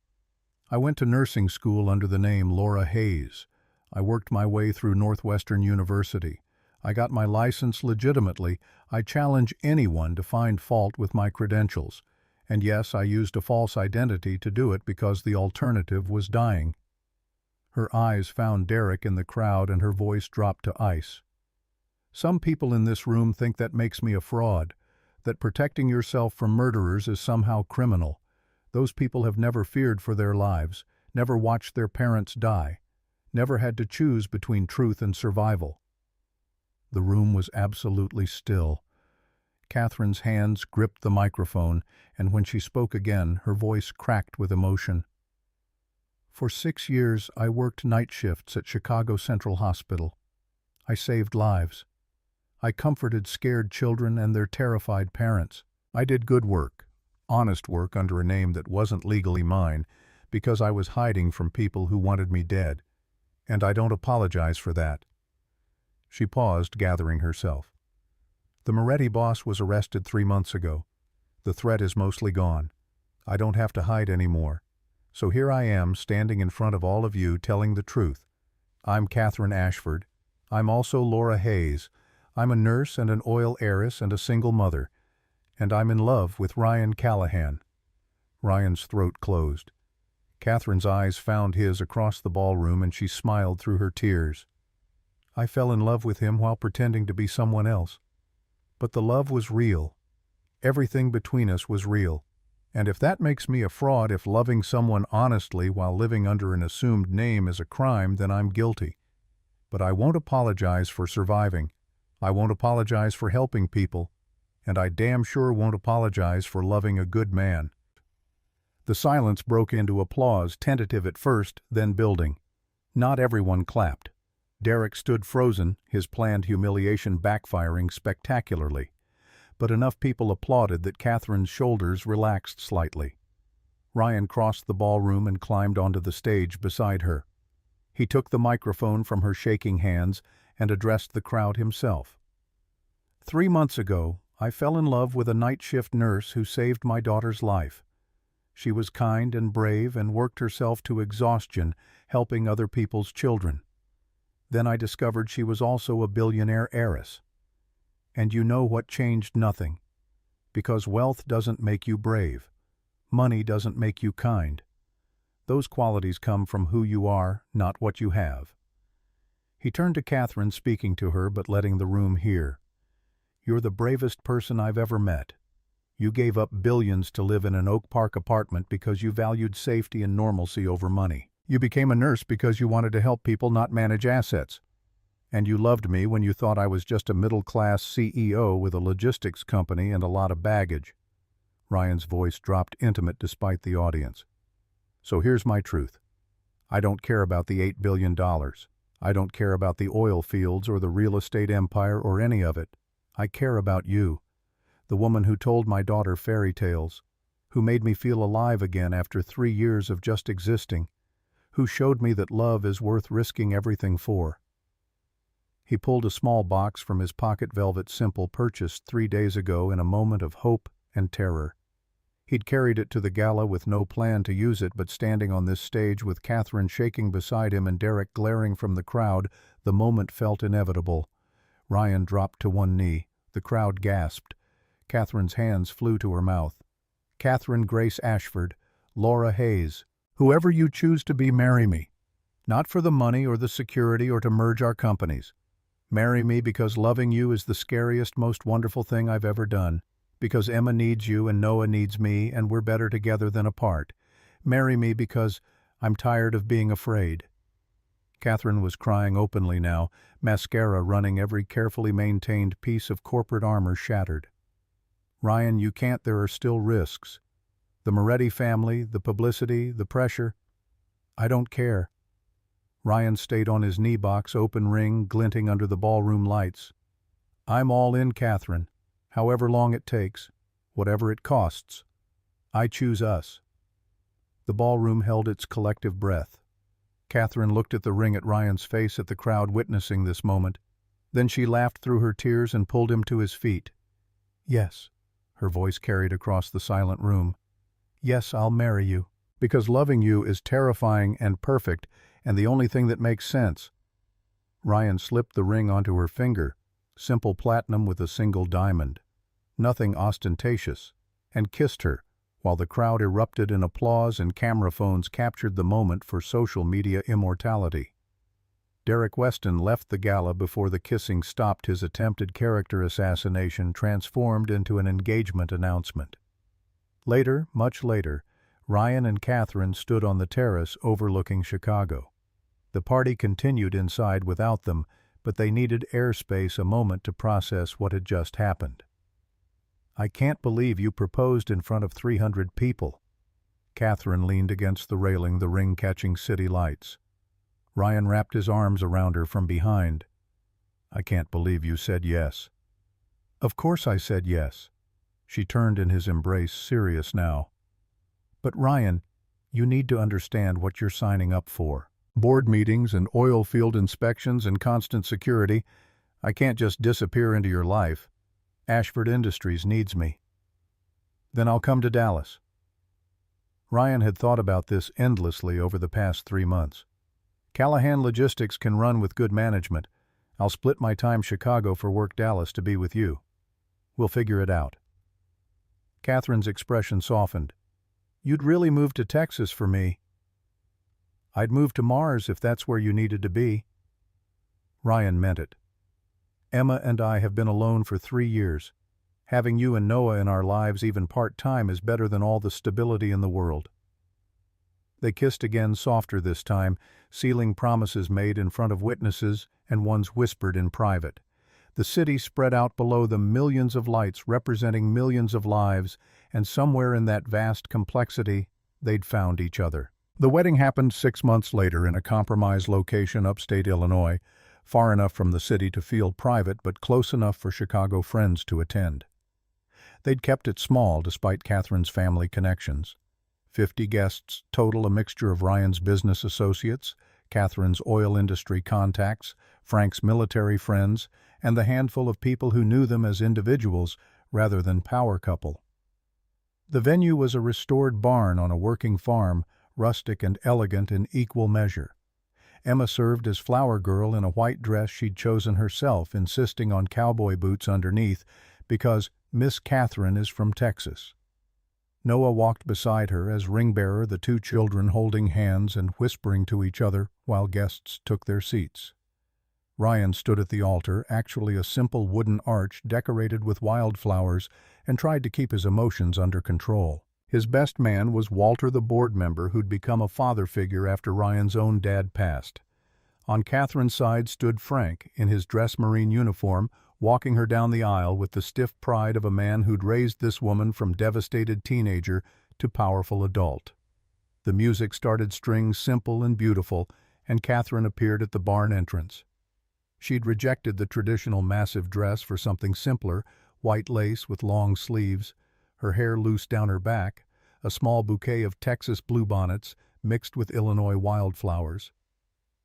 "I went to nursing school under the name Laura Hayes. I worked my way through Northwestern University. I got my license legitimately. I challenge anyone to find fault with my credentials. And yes, I used a false identity to do it because the alternative was dying." Her eyes found Derek in the crowd and her voice dropped to ice. "Some people in this room think that makes me a fraud, that protecting yourself from murderers is somehow criminal. Those people have never feared for their lives, never watched their parents die, never had to choose between truth and survival." The room was absolutely still. Catherine's hands gripped the microphone, and when she spoke again, her voice cracked with emotion. "For 6 years, I worked night shifts at Chicago Central Hospital. I saved lives. I comforted scared children and their terrified parents. I did good work, honest work under a name that wasn't legally mine, because I was hiding from people who wanted me dead. And I don't apologize for that." She paused, gathering herself. "The Moretti boss was arrested 3 months ago. The threat is mostly gone. I don't have to hide anymore. So here I am, standing in front of all of you, telling the truth. I'm Catherine Ashford. I'm also Laura Hayes. I'm a nurse and an oil heiress and a single mother. And I'm in love with Ryan Callahan. Ryan's throat closed. Catherine's eyes found his across the ballroom and she smiled through her tears. I fell in love with him while pretending to be someone else. But the love was real. Everything between us was real. And if that makes me a fraud, if loving someone honestly while living under an assumed name is a crime, then I'm guilty. But I won't apologize for surviving. I won't apologize for helping people. And I damn sure won't apologize for loving a good man. The silence broke into applause, tentative at first, then building. Not everyone clapped. Derek stood frozen, his planned humiliation backfiring spectacularly. But enough people applauded that Catherine's shoulders relaxed slightly. Ryan crossed the ballroom and climbed onto the stage beside her. He took the microphone from her shaking hands and addressed the crowd himself. 3 months ago, I fell in love with a night shift nurse who saved my daughter's life. She was kind and brave and worked herself to exhaustion helping other people's children. Then I discovered she was also a billionaire heiress. And you know what changed? Nothing. Because wealth doesn't make you brave. Money doesn't make you kind. Those qualities come from who you are, not what you have. He turned to Catherine, speaking to her but letting the room hear. You're the bravest person I've ever met. You gave up billions to live in an Oak Park apartment because you valued safety and normalcy over money. You became a nurse because you wanted to help people, not manage assets. And you loved me when you thought I was just a middle-class CEO with a logistics company and a lot of baggage. Ryan's voice dropped intimate despite the audience. So here's my truth. I don't care about the $8 billion. I don't care about the oil fields or the real estate empire or any of it. I care about you. The woman who told my daughter fairy tales, who made me feel alive again after 3 years of just existing, who showed me that love is worth risking everything for. He pulled a small box from his pocket velvet simple purchased 3 days ago in a moment of hope and terror. He'd carried it to the gala with no plan to use it, but standing on this stage with Catherine shaking beside him and Derek glaring from the crowd, the moment felt inevitable. Ryan dropped to one knee. The crowd gasped. Catherine's hands flew to her mouth. Catherine Grace Ashford, Laura Hayes, whoever you choose to be, marry me. Not for the money or the security or to merge our companies. Marry me because loving you is the scariest, most wonderful thing I've ever done. Because Emma needs you and Noah needs me and we're better together than apart. Marry me because I'm tired of being afraid. Catherine was crying openly now, mascara running every carefully maintained piece of corporate armor shattered. Ryan, you can't, there are still risks. The Moretti family, the publicity, the pressure. I don't care. Ryan stayed on his knee box, open ring glinting under the ballroom lights. I'm all in, Catherine. However long it takes, whatever it costs. I choose us. The ballroom held its collective breath. Catherine looked at the ring, at Ryan's face, at the crowd witnessing this moment. Then she laughed through her tears and pulled him to his feet. Yes, her voice carried across the silent room. Yes, I'll marry you. Because loving you is terrifying and perfect and the only thing that makes sense. Ryan slipped the ring onto her finger, simple platinum with a single diamond. Nothing ostentatious, and kissed her, while the crowd erupted in applause and camera phones captured the moment for social media immortality. Derek Weston left the gala before the kissing stopped. His attempted character assassination transformed into an engagement announcement. Later, much later, Ryan and Catherine stood on the terrace overlooking Chicago. The party continued inside without them, but they needed airspace, a moment to process what had just happened. I can't believe you proposed in front of 300 people. Catherine leaned against the railing, the ring catching city lights. Ryan wrapped his arms around her from behind. I can't believe you said yes. Of course I said yes. She turned in his embrace, serious now. But Ryan, you need to understand what you're signing up for. Board meetings and oil field inspections and constant security. I can't just disappear into your life. Ashford Industries needs me. Then I'll come to Dallas. Ryan had thought about this endlessly over the past 3 months. Callahan Logistics can run with good management. I'll split my time Chicago for work Dallas to be with you. We'll figure it out. Catherine's expression softened. You'd really move to Texas for me. I'd move to Mars if that's where you needed to be. Ryan meant it. Emma and I have been alone for 3 years. Having you and Noah in our lives even part-time is better than all the stability in the world. They kissed again, softer this time, sealing promises made in front of witnesses and ones whispered in private. The city spread out below them, millions of lights representing millions of lives, and somewhere in that vast complexity, they'd found each other. The wedding happened 6 months later in a compromised location upstate Illinois, far enough from the city to feel private but close enough for Chicago friends to attend. They'd kept it small despite Catherine's family connections. 50 guests total, a mixture of Ryan's business associates, Catherine's oil industry contacts, Frank's military friends, and the handful of people who knew them as individuals rather than power couple. The venue was a restored barn on a working farm, rustic and elegant in equal measure. Emma served as flower girl in a white dress she'd chosen herself, insisting on cowboy boots underneath because Miss Catherine is from Texas. Noah walked beside her as ring-bearer, the 2 children holding hands and whispering to each other while guests took their seats. Ryan stood at the altar, actually a simple wooden arch decorated with wildflowers, and tried to keep his emotions under control. His best man was Walter, the board member who'd become a father figure after Ryan's own dad passed. On Catherine's side stood Frank, in his dress marine uniform, walking her down the aisle with the stiff pride of a man who'd raised this woman from devastated teenager to powerful adult. The music started, strings simple and beautiful, and Catherine appeared at the barn entrance. She'd rejected the traditional massive dress for something simpler, white lace with long sleeves, her hair loose down her back, a small bouquet of Texas bluebonnets mixed with Illinois wildflowers.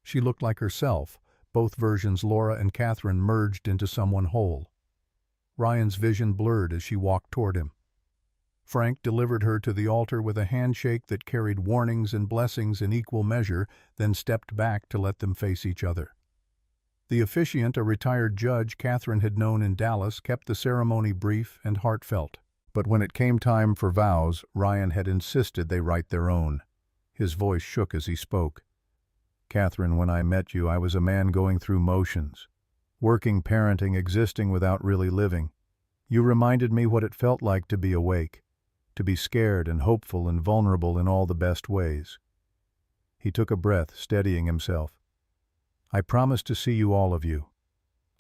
She looked like herself, both versions, Laura and Catherine, merged into someone whole. Ryan's vision blurred as she walked toward him. Frank delivered her to the altar with a handshake that carried warnings and blessings in equal measure, then stepped back to let them face each other. The officiant, a retired judge Catherine had known in Dallas, kept the ceremony brief and heartfelt. But when it came time for vows, Ryan had insisted they write their own. His voice shook as he spoke. Catherine, when I met you, I was a man going through motions. Working, parenting, existing without really living. You reminded me what it felt like to be awake, to be scared and hopeful and vulnerable in all the best ways. He took a breath, steadying himself. I promise to see you, all of you.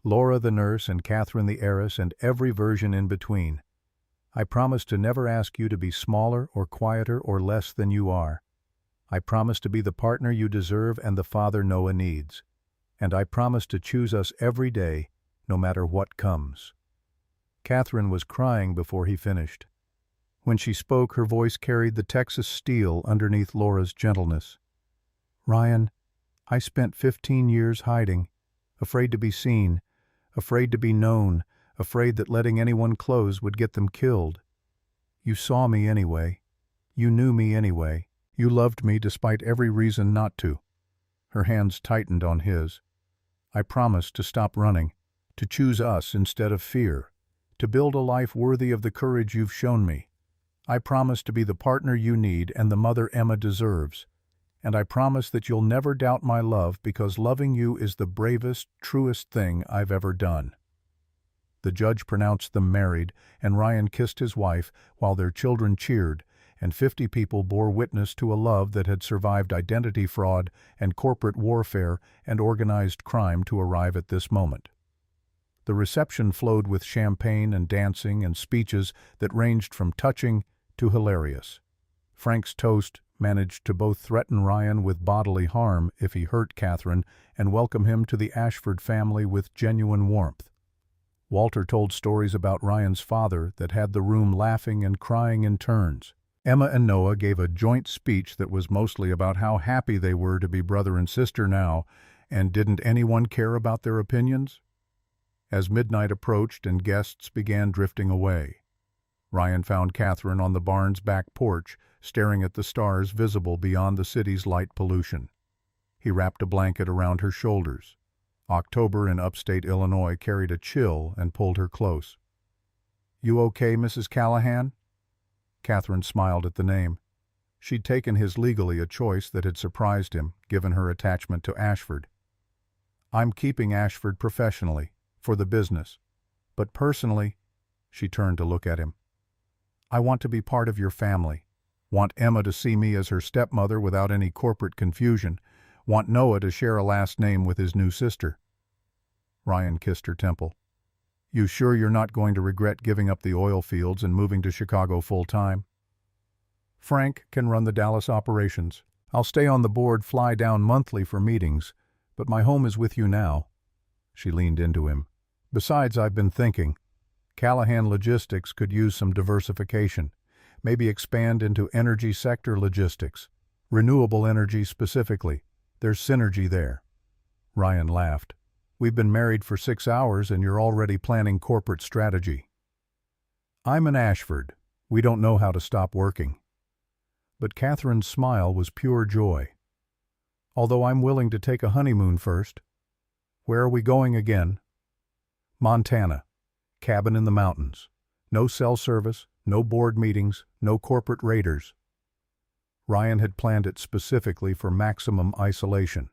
Laura the nurse and Catherine the heiress and every version in between. I promise to never ask you to be smaller or quieter or less than you are. I promise to be the partner you deserve and the father Noah needs. And I promise to choose us every day, no matter what comes. Catherine was crying before he finished. When she spoke, her voice carried the Texas steel underneath Laura's gentleness. Ryan, I spent 15 years hiding, afraid to be seen, afraid to be known, afraid that letting anyone close would get them killed. You saw me anyway. You knew me anyway. You loved me despite every reason not to. Her hands tightened on his. I promised to stop running, to choose us instead of fear, to build a life worthy of the courage you've shown me. I promise to be the partner you need and the mother Emma deserves. And I promise that you'll never doubt my love because loving you is the bravest, truest thing I've ever done. The judge pronounced them married, and Ryan kissed his wife while their children cheered, and 50 people bore witness to a love that had survived identity fraud and corporate warfare and organized crime to arrive at this moment. The reception flowed with champagne and dancing and speeches that ranged from touching to hilarious. Frank's toast managed to both threaten Ryan with bodily harm if he hurt Catherine and welcome him to the Ashford family with genuine warmth. Walter told stories about Ryan's father that had the room laughing and crying in turns. Emma and Noah gave a joint speech that was mostly about how happy they were to be brother and sister now, and didn't anyone care about their opinions? As midnight approached and guests began drifting away, Ryan found Catherine on the barn's back porch, staring at the stars visible beyond the city's light pollution. He wrapped a blanket around her shoulders. October in upstate Illinois carried a chill and pulled her close. "You okay, Mrs. Callahan?" Catherine smiled at the name. She'd taken his legally a choice that had surprised him, given her attachment to Ashford. "I'm keeping Ashford professionally, for the business. But personally," she turned to look at him, "I want to be part of your family. Want Emma to see me as her stepmother without any corporate confusion. Want Noah to share a last name with his new sister." Ryan kissed her temple. "You sure you're not going to regret giving up the oil fields and moving to Chicago full-time?" "Frank can run the Dallas operations. I'll stay on the board, fly down monthly for meetings, but my home is with you now." She leaned into him. "Besides, I've been thinking. Callahan Logistics could use some diversification. Maybe expand into energy sector logistics. Renewable energy specifically. There's synergy there." Ryan laughed. "We've been married for 6 hours and you're already planning corporate strategy." "I'm an Ashford. We don't know how to stop working." But Catherine's smile was pure joy. "Although I'm willing to take a honeymoon first." "Where are we going again?" "Montana. Cabin in the mountains. No cell service, no board meetings, no corporate raiders." Ryan had planned it specifically for maximum isolation.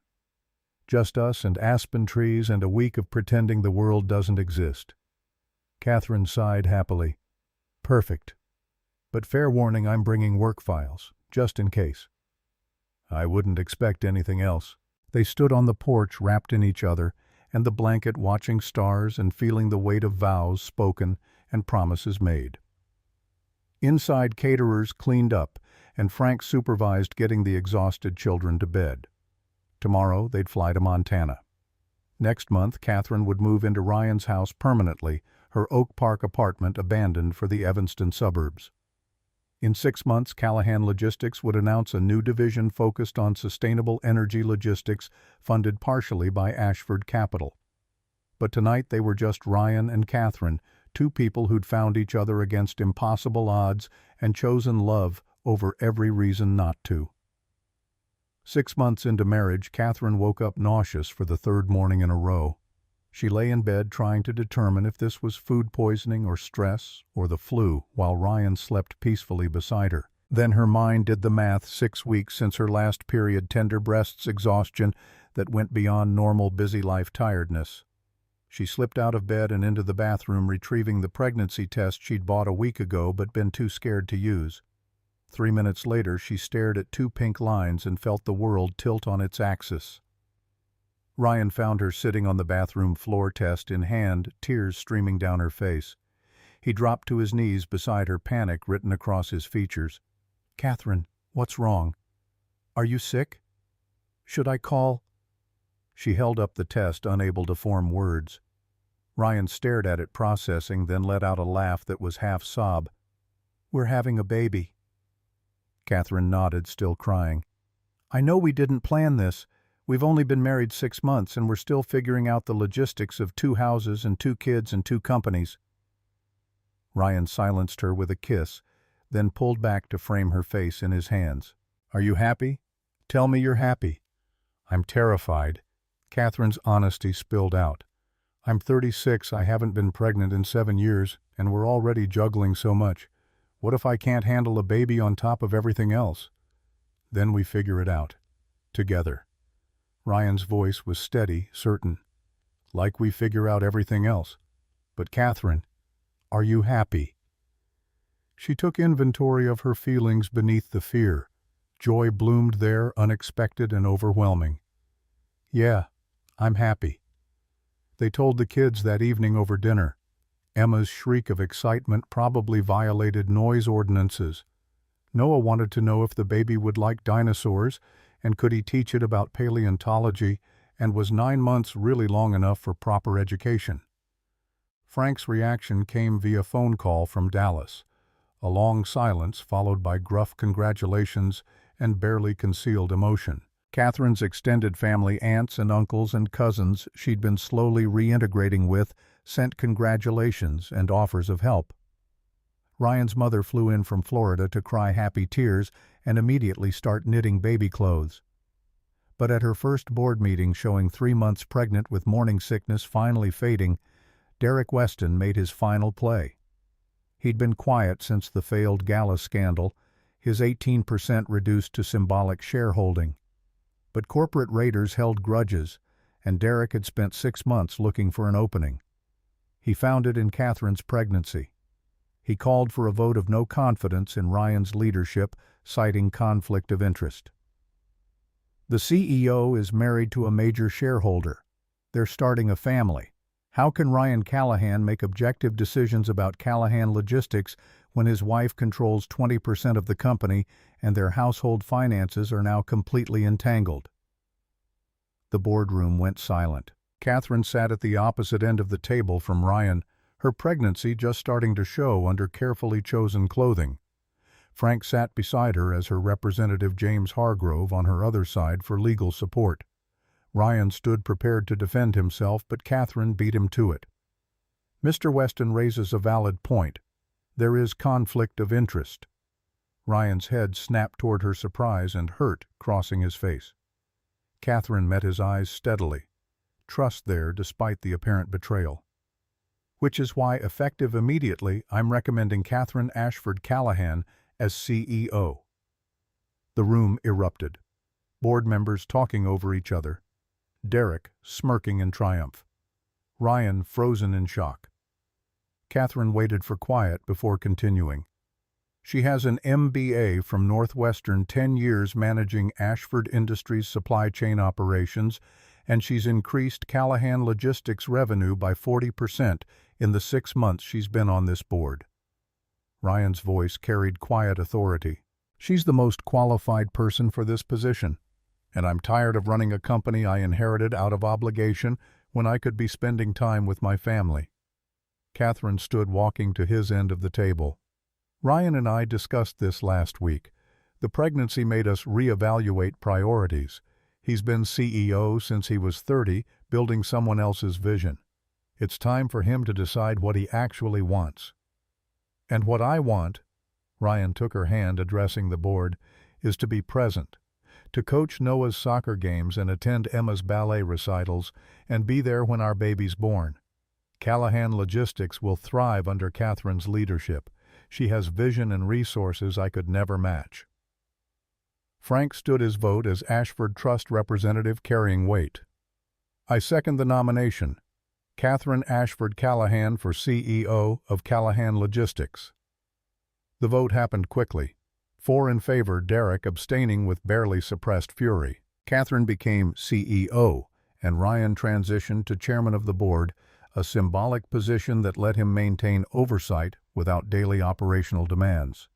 Just us and aspen trees and a week of pretending the world doesn't exist. Catherine sighed happily. "Perfect. But fair warning, I'm bringing work files, just in case." "I wouldn't expect anything else." They stood on the porch wrapped in each other and the blanket, watching stars and feeling the weight of vows spoken and promises made. Inside, caterers cleaned up, and Frank supervised getting the exhausted children to bed. Tomorrow they'd fly to Montana. Next month, Catherine would move into Ryan's house permanently, her Oak Park apartment abandoned for the Evanston suburbs. In 6 months, Callahan Logistics would announce a new division focused on sustainable energy logistics, funded partially by Ashford Capital. But tonight they were just Ryan and Catherine, two people who'd found each other against impossible odds and chosen love over every reason not to. 6 months into marriage, Catherine woke up nauseous for the 3rd morning in a row. She lay in bed trying to determine if this was food poisoning or stress or the flu, while Ryan slept peacefully beside her. Then her mind did the math: 6 weeks since her last period, tender breasts, exhaustion that went beyond normal busy life tiredness. She slipped out of bed and into the bathroom, retrieving the pregnancy test she'd bought a week ago but been too scared to use. 3 minutes later, she stared at 2 pink lines and felt the world tilt on its axis. Ryan found her sitting on the bathroom floor, test in hand, tears streaming down her face. He dropped to his knees beside her, panic written across his features. "Catherine, what's wrong? Are you sick? Should I call?" She held up the test, unable to form words. Ryan stared at it, processing, then let out a laugh that was half sob. "We're having a baby." Catherine nodded, still crying. "I know we didn't plan this. We've only been married 6 months and we're still figuring out the logistics of 2 houses and 2 kids and 2 companies." Ryan silenced her with a kiss, then pulled back to frame her face in his hands. "Are you happy? Tell me you're happy." "I'm terrified." Catherine's honesty spilled out. "I'm 36, I haven't been pregnant in 7 years, and we're already juggling so much. What if I can't handle a baby on top of everything else?" "Then we figure it out. Together." Ryan's voice was steady, certain. "Like we figure out everything else. But Catherine, are you happy?" She took inventory of her feelings beneath the fear. Joy bloomed there, unexpected and overwhelming. "Yeah, I'm happy." They told the kids that evening over dinner. Emma's shriek of excitement probably violated noise ordinances. Noah wanted to know if the baby would like dinosaurs, and could he teach it about paleontology, and was 9 months really long enough for proper education? Frank's reaction came via phone call from Dallas. A long silence followed by gruff congratulations and barely concealed emotion. Catherine's extended family, aunts and uncles and cousins she'd been slowly reintegrating with, sent congratulations and offers of help. Ryan's mother flew in from Florida to cry happy tears and immediately start knitting baby clothes. But at her first board meeting showing 3 months pregnant with morning sickness finally fading, Derek Weston made his final play. He'd been quiet since the failed gala scandal, his 18% reduced to symbolic shareholding. But corporate raiders held grudges, and Derek had spent 6 months looking for an opening. He found it in Catherine's pregnancy. He called for a vote of no confidence in Ryan's leadership, citing conflict of interest. The CEO is married to a major shareholder. They're starting a family. How can Ryan Callahan make objective decisions about Callahan Logistics when his wife controls 20% of the company and their household finances are now completely entangled? The boardroom went silent. Catherine sat at the opposite end of the table from Ryan, her pregnancy just starting to show under carefully chosen clothing. Frank sat beside her as her representative James Hargrove on her other side for legal support. Ryan stood prepared to defend himself, but Catherine beat him to it. Mr. Weston raises a valid point. There is conflict of interest. Ryan's head snapped toward her surprise and hurt crossing his face. Catherine met his eyes steadily. Trust there despite the apparent betrayal. Which is why, effective immediately, I'm recommending Catherine Ashford Callahan as CEO. The room erupted. Board members talking over each other. Derek smirking in triumph. Ryan frozen in shock. Catherine waited for quiet before continuing. She has an MBA from Northwestern, 10 years managing Ashford Industries supply chain operations, and she's increased Callahan Logistics revenue by 40% in the 6 months she's been on this board. Ryan's voice carried quiet authority. She's the most qualified person for this position, and I'm tired of running a company I inherited out of obligation when I could be spending time with my family. Catherine stood walking to his end of the table. Ryan and I discussed this last week. The pregnancy made us reevaluate priorities. He's been CEO since he was 30, building someone else's vision. It's time for him to decide what he actually wants. And what I want, Ryan took her hand addressing the board, is to be present, to coach Noah's soccer games and attend Emma's ballet recitals, and be there when our baby's born. Callahan Logistics will thrive under Catherine's leadership. She has vision and resources I could never match. Frank stood his vote as Ashford Trust representative, carrying weight. I second the nomination. Catherine Ashford Callahan for CEO of Callahan Logistics. The vote happened quickly. 4 in favor, Derek abstaining with barely suppressed fury. Catherine became CEO, and Ryan transitioned to chairman of the board, a symbolic position that let him maintain oversight without daily operational demands.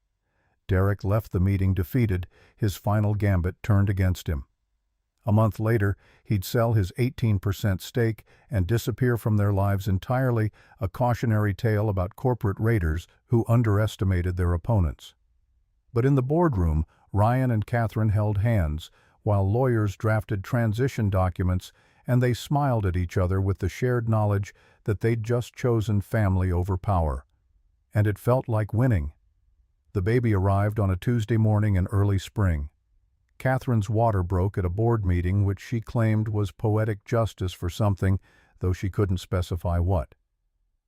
Derek left the meeting defeated, his final gambit turned against him. A month later, he'd sell his 18% stake and disappear from their lives entirely, a cautionary tale about corporate raiders who underestimated their opponents. But in the boardroom, Ryan and Catherine held hands, while lawyers drafted transition documents, and they smiled at each other with the shared knowledge that they'd just chosen family over power. And it felt like winning. The baby arrived on a Tuesday morning in early spring. Catherine's water broke at a board meeting which she claimed was poetic justice for something, though she couldn't specify what.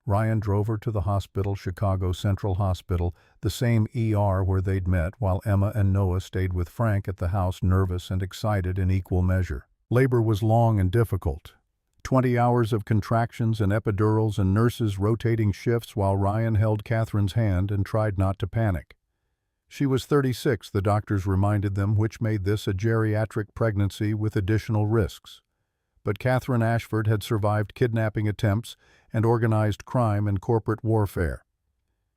Ryan drove her to the hospital, Chicago Central Hospital, the same ER where they'd met, while Emma and Noah stayed with Frank at the house, nervous and excited in equal measure. Labor was long and difficult. 20 hours of contractions and epidurals and nurses rotating shifts while Ryan held Catherine's hand and tried not to panic. She was 36, the doctors reminded them, which made this a geriatric pregnancy with additional risks. But Catherine Ashford had survived kidnapping attempts and organized crime and corporate warfare.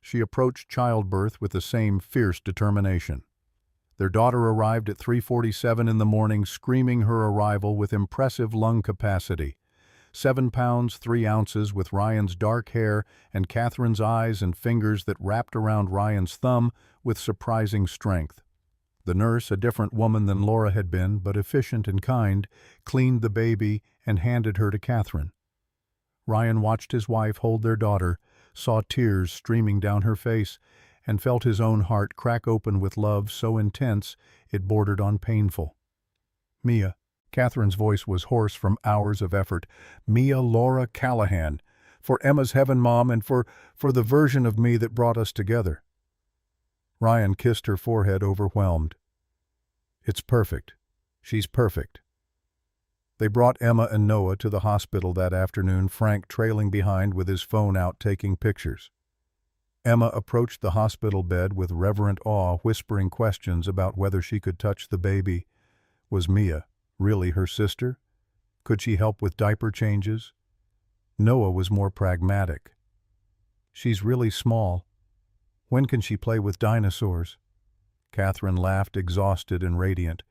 She approached childbirth with the same fierce determination. Their daughter arrived at 3:47 in the morning, screaming her arrival with impressive lung capacity. 7 pounds 3 ounces, with Ryan's dark hair and Catherine's eyes and fingers that wrapped around Ryan's thumb with surprising strength. The nurse, a different woman than Laura had been, but efficient and kind, cleaned the baby and handed her to Catherine. Ryan watched his wife hold their daughter, saw tears streaming down her face, and felt his own heart crack open with love so intense it bordered on painful. Mia. Catherine's voice was hoarse from hours of effort. Mia Laura Callahan. For Emma's heaven, Mom, and for the version of me that brought us together. Ryan kissed her forehead, overwhelmed. It's perfect. She's perfect. They brought Emma and Noah to the hospital that afternoon, Frank trailing behind with his phone out taking pictures. Emma approached the hospital bed with reverent awe, whispering questions about whether she could touch the baby. Was Mia really her sister? Could she help with diaper changes? Noah was more pragmatic. She's really small. When can she play with dinosaurs? Catherine laughed, exhausted and radiant.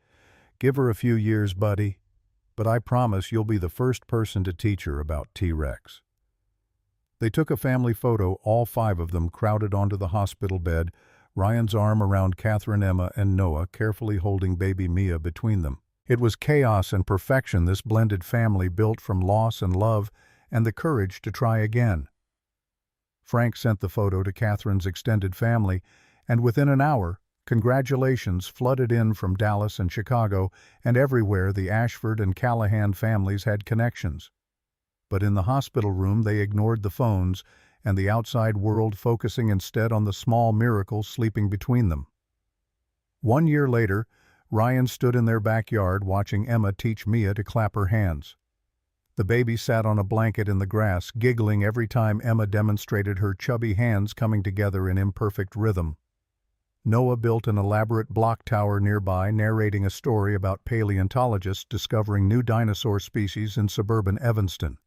Give her a few years, buddy, but I promise you'll be the first person to teach her about T-Rex. They took a family photo, all 5 of them crowded onto the hospital bed, Ryan's arm around Catherine, Emma, and Noah, carefully holding baby Mia between them. It was chaos and perfection, this blended family built from loss and love and the courage to try again. Frank sent the photo to Catherine's extended family, and within an hour, congratulations flooded in from Dallas and Chicago, and everywhere the Ashford and Callahan families had connections. But in the hospital room they ignored the phones and the outside world, focusing instead on the small miracle sleeping between them. 1 year later, Ryan stood in their backyard watching Emma teach Mia to clap her hands. The baby sat on a blanket in the grass, giggling every time Emma demonstrated her chubby hands coming together in imperfect rhythm. Noah built an elaborate block tower nearby, narrating a story about paleontologists discovering new dinosaur species in suburban Evanston.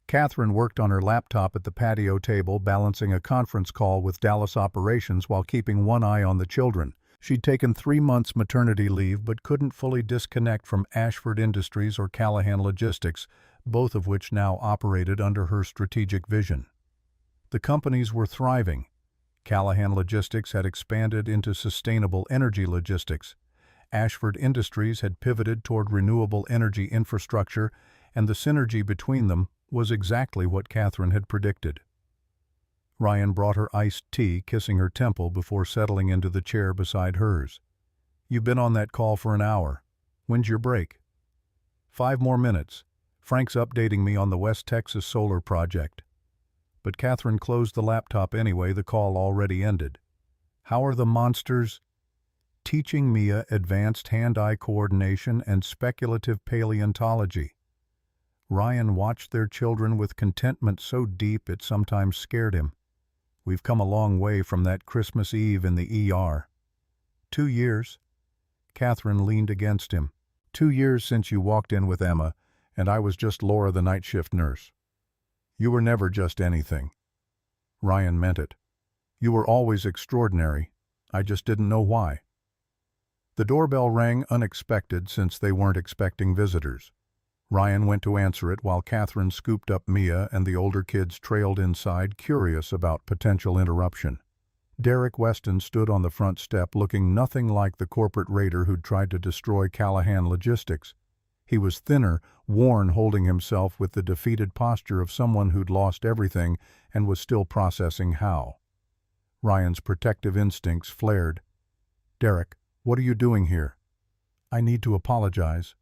Catherine worked on her laptop at the patio table, balancing a conference call with Dallas operations while keeping one eye on the children. She'd taken 3 months maternity leave but couldn't fully disconnect from Ashford Industries or Callahan Logistics, both of which now operated under her strategic vision. The companies were thriving. Callahan Logistics had expanded into sustainable energy logistics. Ashford Industries had pivoted toward renewable energy infrastructure, and the synergy between them was exactly what Catherine had predicted. Ryan brought her iced tea, kissing her temple before settling into the chair beside hers. You've been on that call for an hour. When's your break? 5 more minutes. Frank's updating me on the West Texas solar project. But Catherine closed the laptop anyway, the call already ended. How are the monsters? Teaching Mia advanced hand-eye coordination and speculative paleontology. Ryan watched their children with contentment so deep it sometimes scared him. We've come a long way from that Christmas Eve in the ER. 2 years. Catherine leaned against him. 2 years since you walked in with Emma, and I was just Laura, the night shift nurse. You were never just anything. Ryan meant it. You were always extraordinary. I just didn't know why. The doorbell rang, unexpected since they weren't expecting visitors. Ryan went to answer it while Catherine scooped up Mia and the older kids trailed inside, curious about potential interruption. Derek Weston stood on the front step looking nothing like the corporate raider who'd tried to destroy Callahan Logistics. He was thinner, worn, holding himself with the defeated posture of someone who'd lost everything and was still processing how. Ryan's protective instincts flared. Derek, what are you doing here? I need to apologize.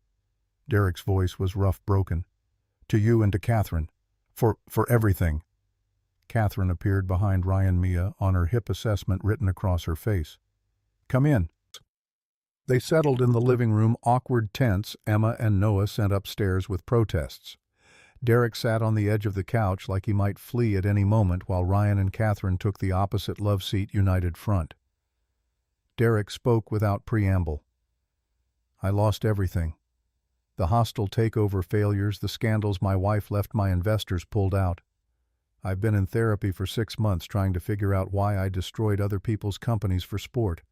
Derek's voice was rough, broken. To you and to Catherine. For everything. Catherine appeared behind Ryan, Mia, on her hip assessment written across her face. Come in. They settled in the living room, awkward, tense. Emma and Noah sent upstairs with protests. Derek sat on the edge of the couch like he might flee at any moment while Ryan and Catherine took the opposite love seat, united front. Derek spoke without preamble. I lost everything. The hostile takeover failures, the scandals my wife left, my investors pulled out. I've been in therapy for 6 months trying to figure out why I destroyed other people's companies for sport.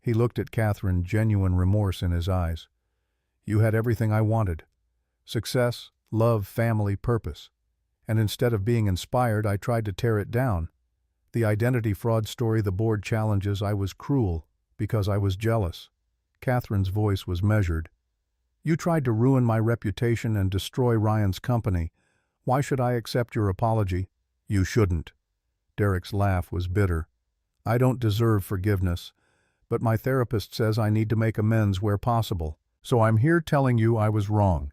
He looked at Catherine, genuine remorse in his eyes. You had everything I wanted. Success, love, family, purpose. And instead of being inspired, I tried to tear it down. The identity fraud story, the board challenges, I was cruel because I was jealous. Catherine's voice was measured. You tried to ruin my reputation and destroy Ryan's company. Why should I accept your apology? You shouldn't. Derek's laugh was bitter. I don't deserve forgiveness, but my therapist says I need to make amends where possible. So I'm here telling you I was wrong,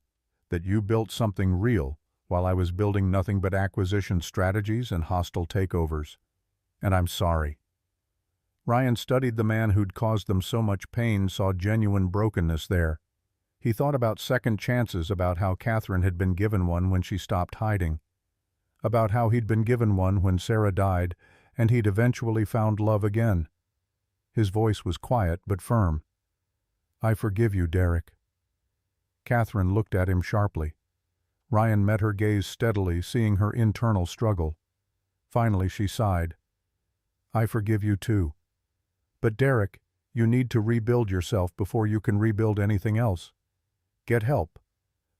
that you built something real while I was building nothing but acquisition strategies and hostile takeovers. And I'm sorry." Ryan studied the man who'd caused them so much pain, saw genuine brokenness there. He thought about second chances, about how Catherine had been given one when she stopped hiding, about how he'd been given one when Sarah died, and he'd eventually found love again. His voice was quiet but firm. "I forgive you, Derek." Catherine looked at him sharply. Ryan met her gaze steadily, seeing her internal struggle. Finally she sighed. "I forgive you too. But Derek, you need to rebuild yourself before you can rebuild anything else. Get help.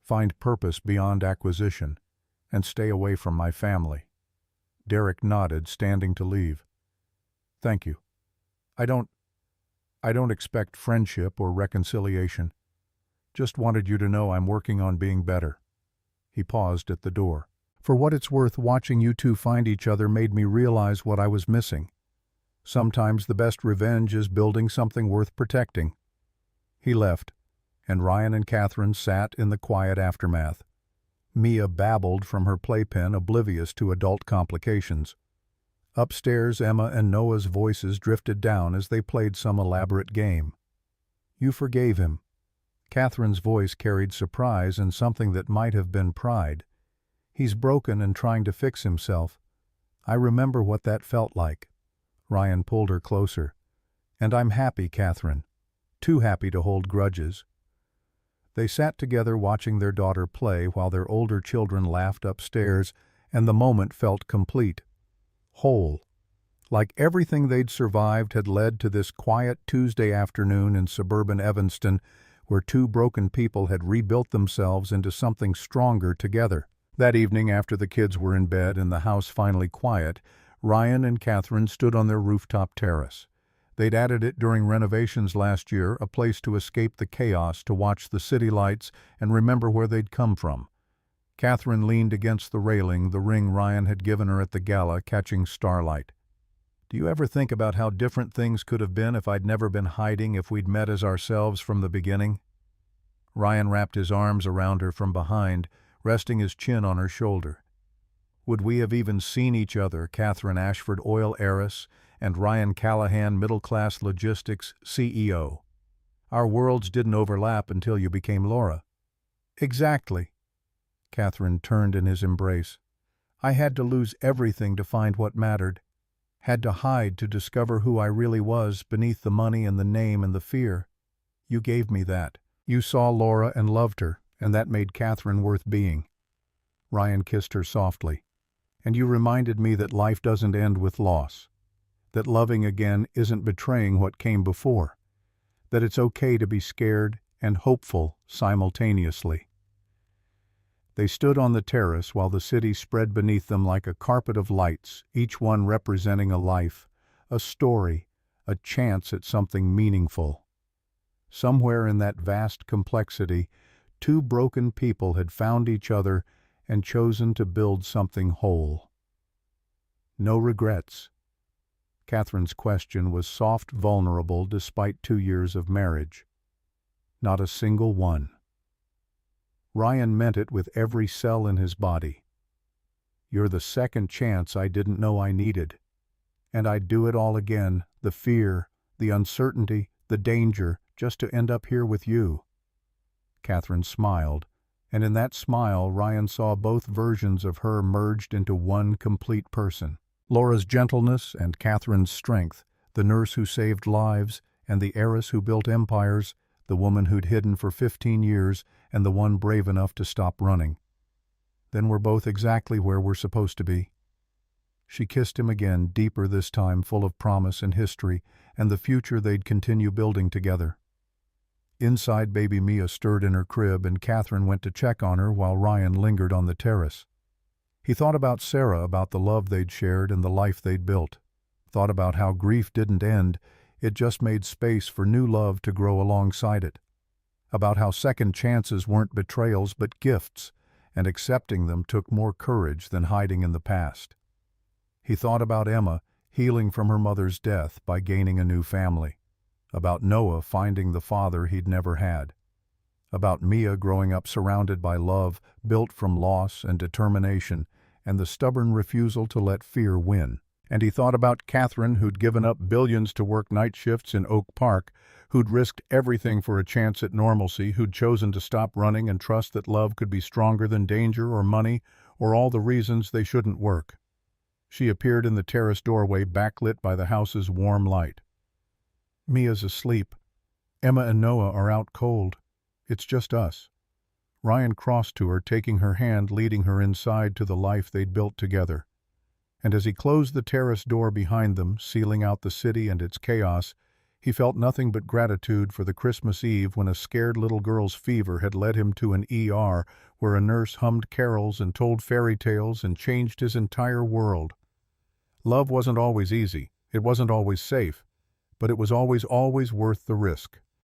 Find purpose beyond acquisition. And stay away from my family." Derek nodded, standing to leave. "Thank you. I don't expect friendship or reconciliation. Just wanted you to know I'm working on being better." He paused at the door. "For what it's worth, watching you two find each other made me realize what I was missing. Sometimes the best revenge is building something worth protecting." He left, and Ryan and Catherine sat in the quiet aftermath. Mia babbled from her playpen, oblivious to adult complications. Upstairs, Emma and Noah's voices drifted down as they played some elaborate game. "You forgave him." Catherine's voice carried surprise and something that might have been pride. "He's broken and trying to fix himself. I remember what that felt like." Ryan pulled her closer. "And I'm happy, Catherine. Too happy to hold grudges." They sat together watching their daughter play while their older children laughed upstairs, and the moment felt complete. Whole. Like everything they'd survived had led to this quiet Tuesday afternoon in suburban Evanston, where two broken people had rebuilt themselves into something stronger together. That evening, after the kids were in bed and the house finally quiet, Ryan and Catherine stood on their rooftop terrace. They'd added it during renovations last year, a place to escape the chaos, to watch the city lights and remember where they'd come from. Catherine leaned against the railing, the ring Ryan had given her at the gala, catching starlight. "Do you ever think about how different things could have been if I'd never been hiding, if we'd met as ourselves from the beginning?" Ryan wrapped his arms around her from behind, resting his chin on her shoulder. "Would we have even seen each other, Catherine Ashford, oil heiress, and Ryan Callahan, middle-class logistics CEO? Our worlds didn't overlap until you became Laura." "Exactly." Catherine turned in his embrace. "I had to lose everything to find what mattered. Had to hide to discover who I really was beneath the money and the name and the fear. You gave me that. You saw Laura and loved her, and that made Catherine worth being." Ryan kissed her softly. "And you reminded me that life doesn't end with loss. That loving again isn't betraying what came before. That it's okay to be scared and hopeful simultaneously." They stood on the terrace while the city spread beneath them like a carpet of lights, each one representing a life, a story, a chance at something meaningful. Somewhere in that vast complexity, two broken people had found each other and chosen to build something whole. No regrets. Catherine's question was soft, vulnerable, despite 2 years of marriage. Not a single one. Ryan meant it with every cell in his body. "You're the second chance I didn't know I needed. And I'd do it all again, the fear, the uncertainty, the danger, just to end up here with you." Catherine smiled, and in that smile Ryan saw both versions of her merged into one complete person. Laura's gentleness and Catherine's strength, the nurse who saved lives and the heiress who built empires, the woman who'd hidden for 15 years and the one brave enough to stop running. "Then we're both exactly where we're supposed to be." She kissed him again, deeper this time, full of promise and history, and the future they'd continue building together. Inside, baby Mia stirred in her crib, and Catherine went to check on her while Ryan lingered on the terrace. He thought about Sarah, about the love they'd shared and the life they'd built. Thought about how grief didn't end, it just made space for new love to grow alongside it. About how second chances weren't betrayals but gifts, and accepting them took more courage than hiding in the past. He thought about Emma, healing from her mother's death by gaining a new family, about Noah finding the father he'd never had, about Mia growing up surrounded by love, built from loss and determination, and the stubborn refusal to let fear win. And he thought about Catherine, who'd given up billions to work night shifts in Oak Park, who'd risked everything for a chance at normalcy, who'd chosen to stop running and trust that love could be stronger than danger or money or all the reasons they shouldn't work. She appeared in the terrace doorway, backlit by the house's warm light. "Mia's asleep. Emma and Noah are out cold. It's just us." Ryan crossed to her, taking her hand, leading her inside to the life they'd built together. And as he closed the terrace door behind them, sealing out the city and its chaos, he felt nothing but gratitude for the Christmas Eve when a scared little girl's fever had led him to an ER where a nurse hummed carols and told fairy tales and changed his entire world. Love wasn't always easy, it wasn't always safe, but it was always worth the risk.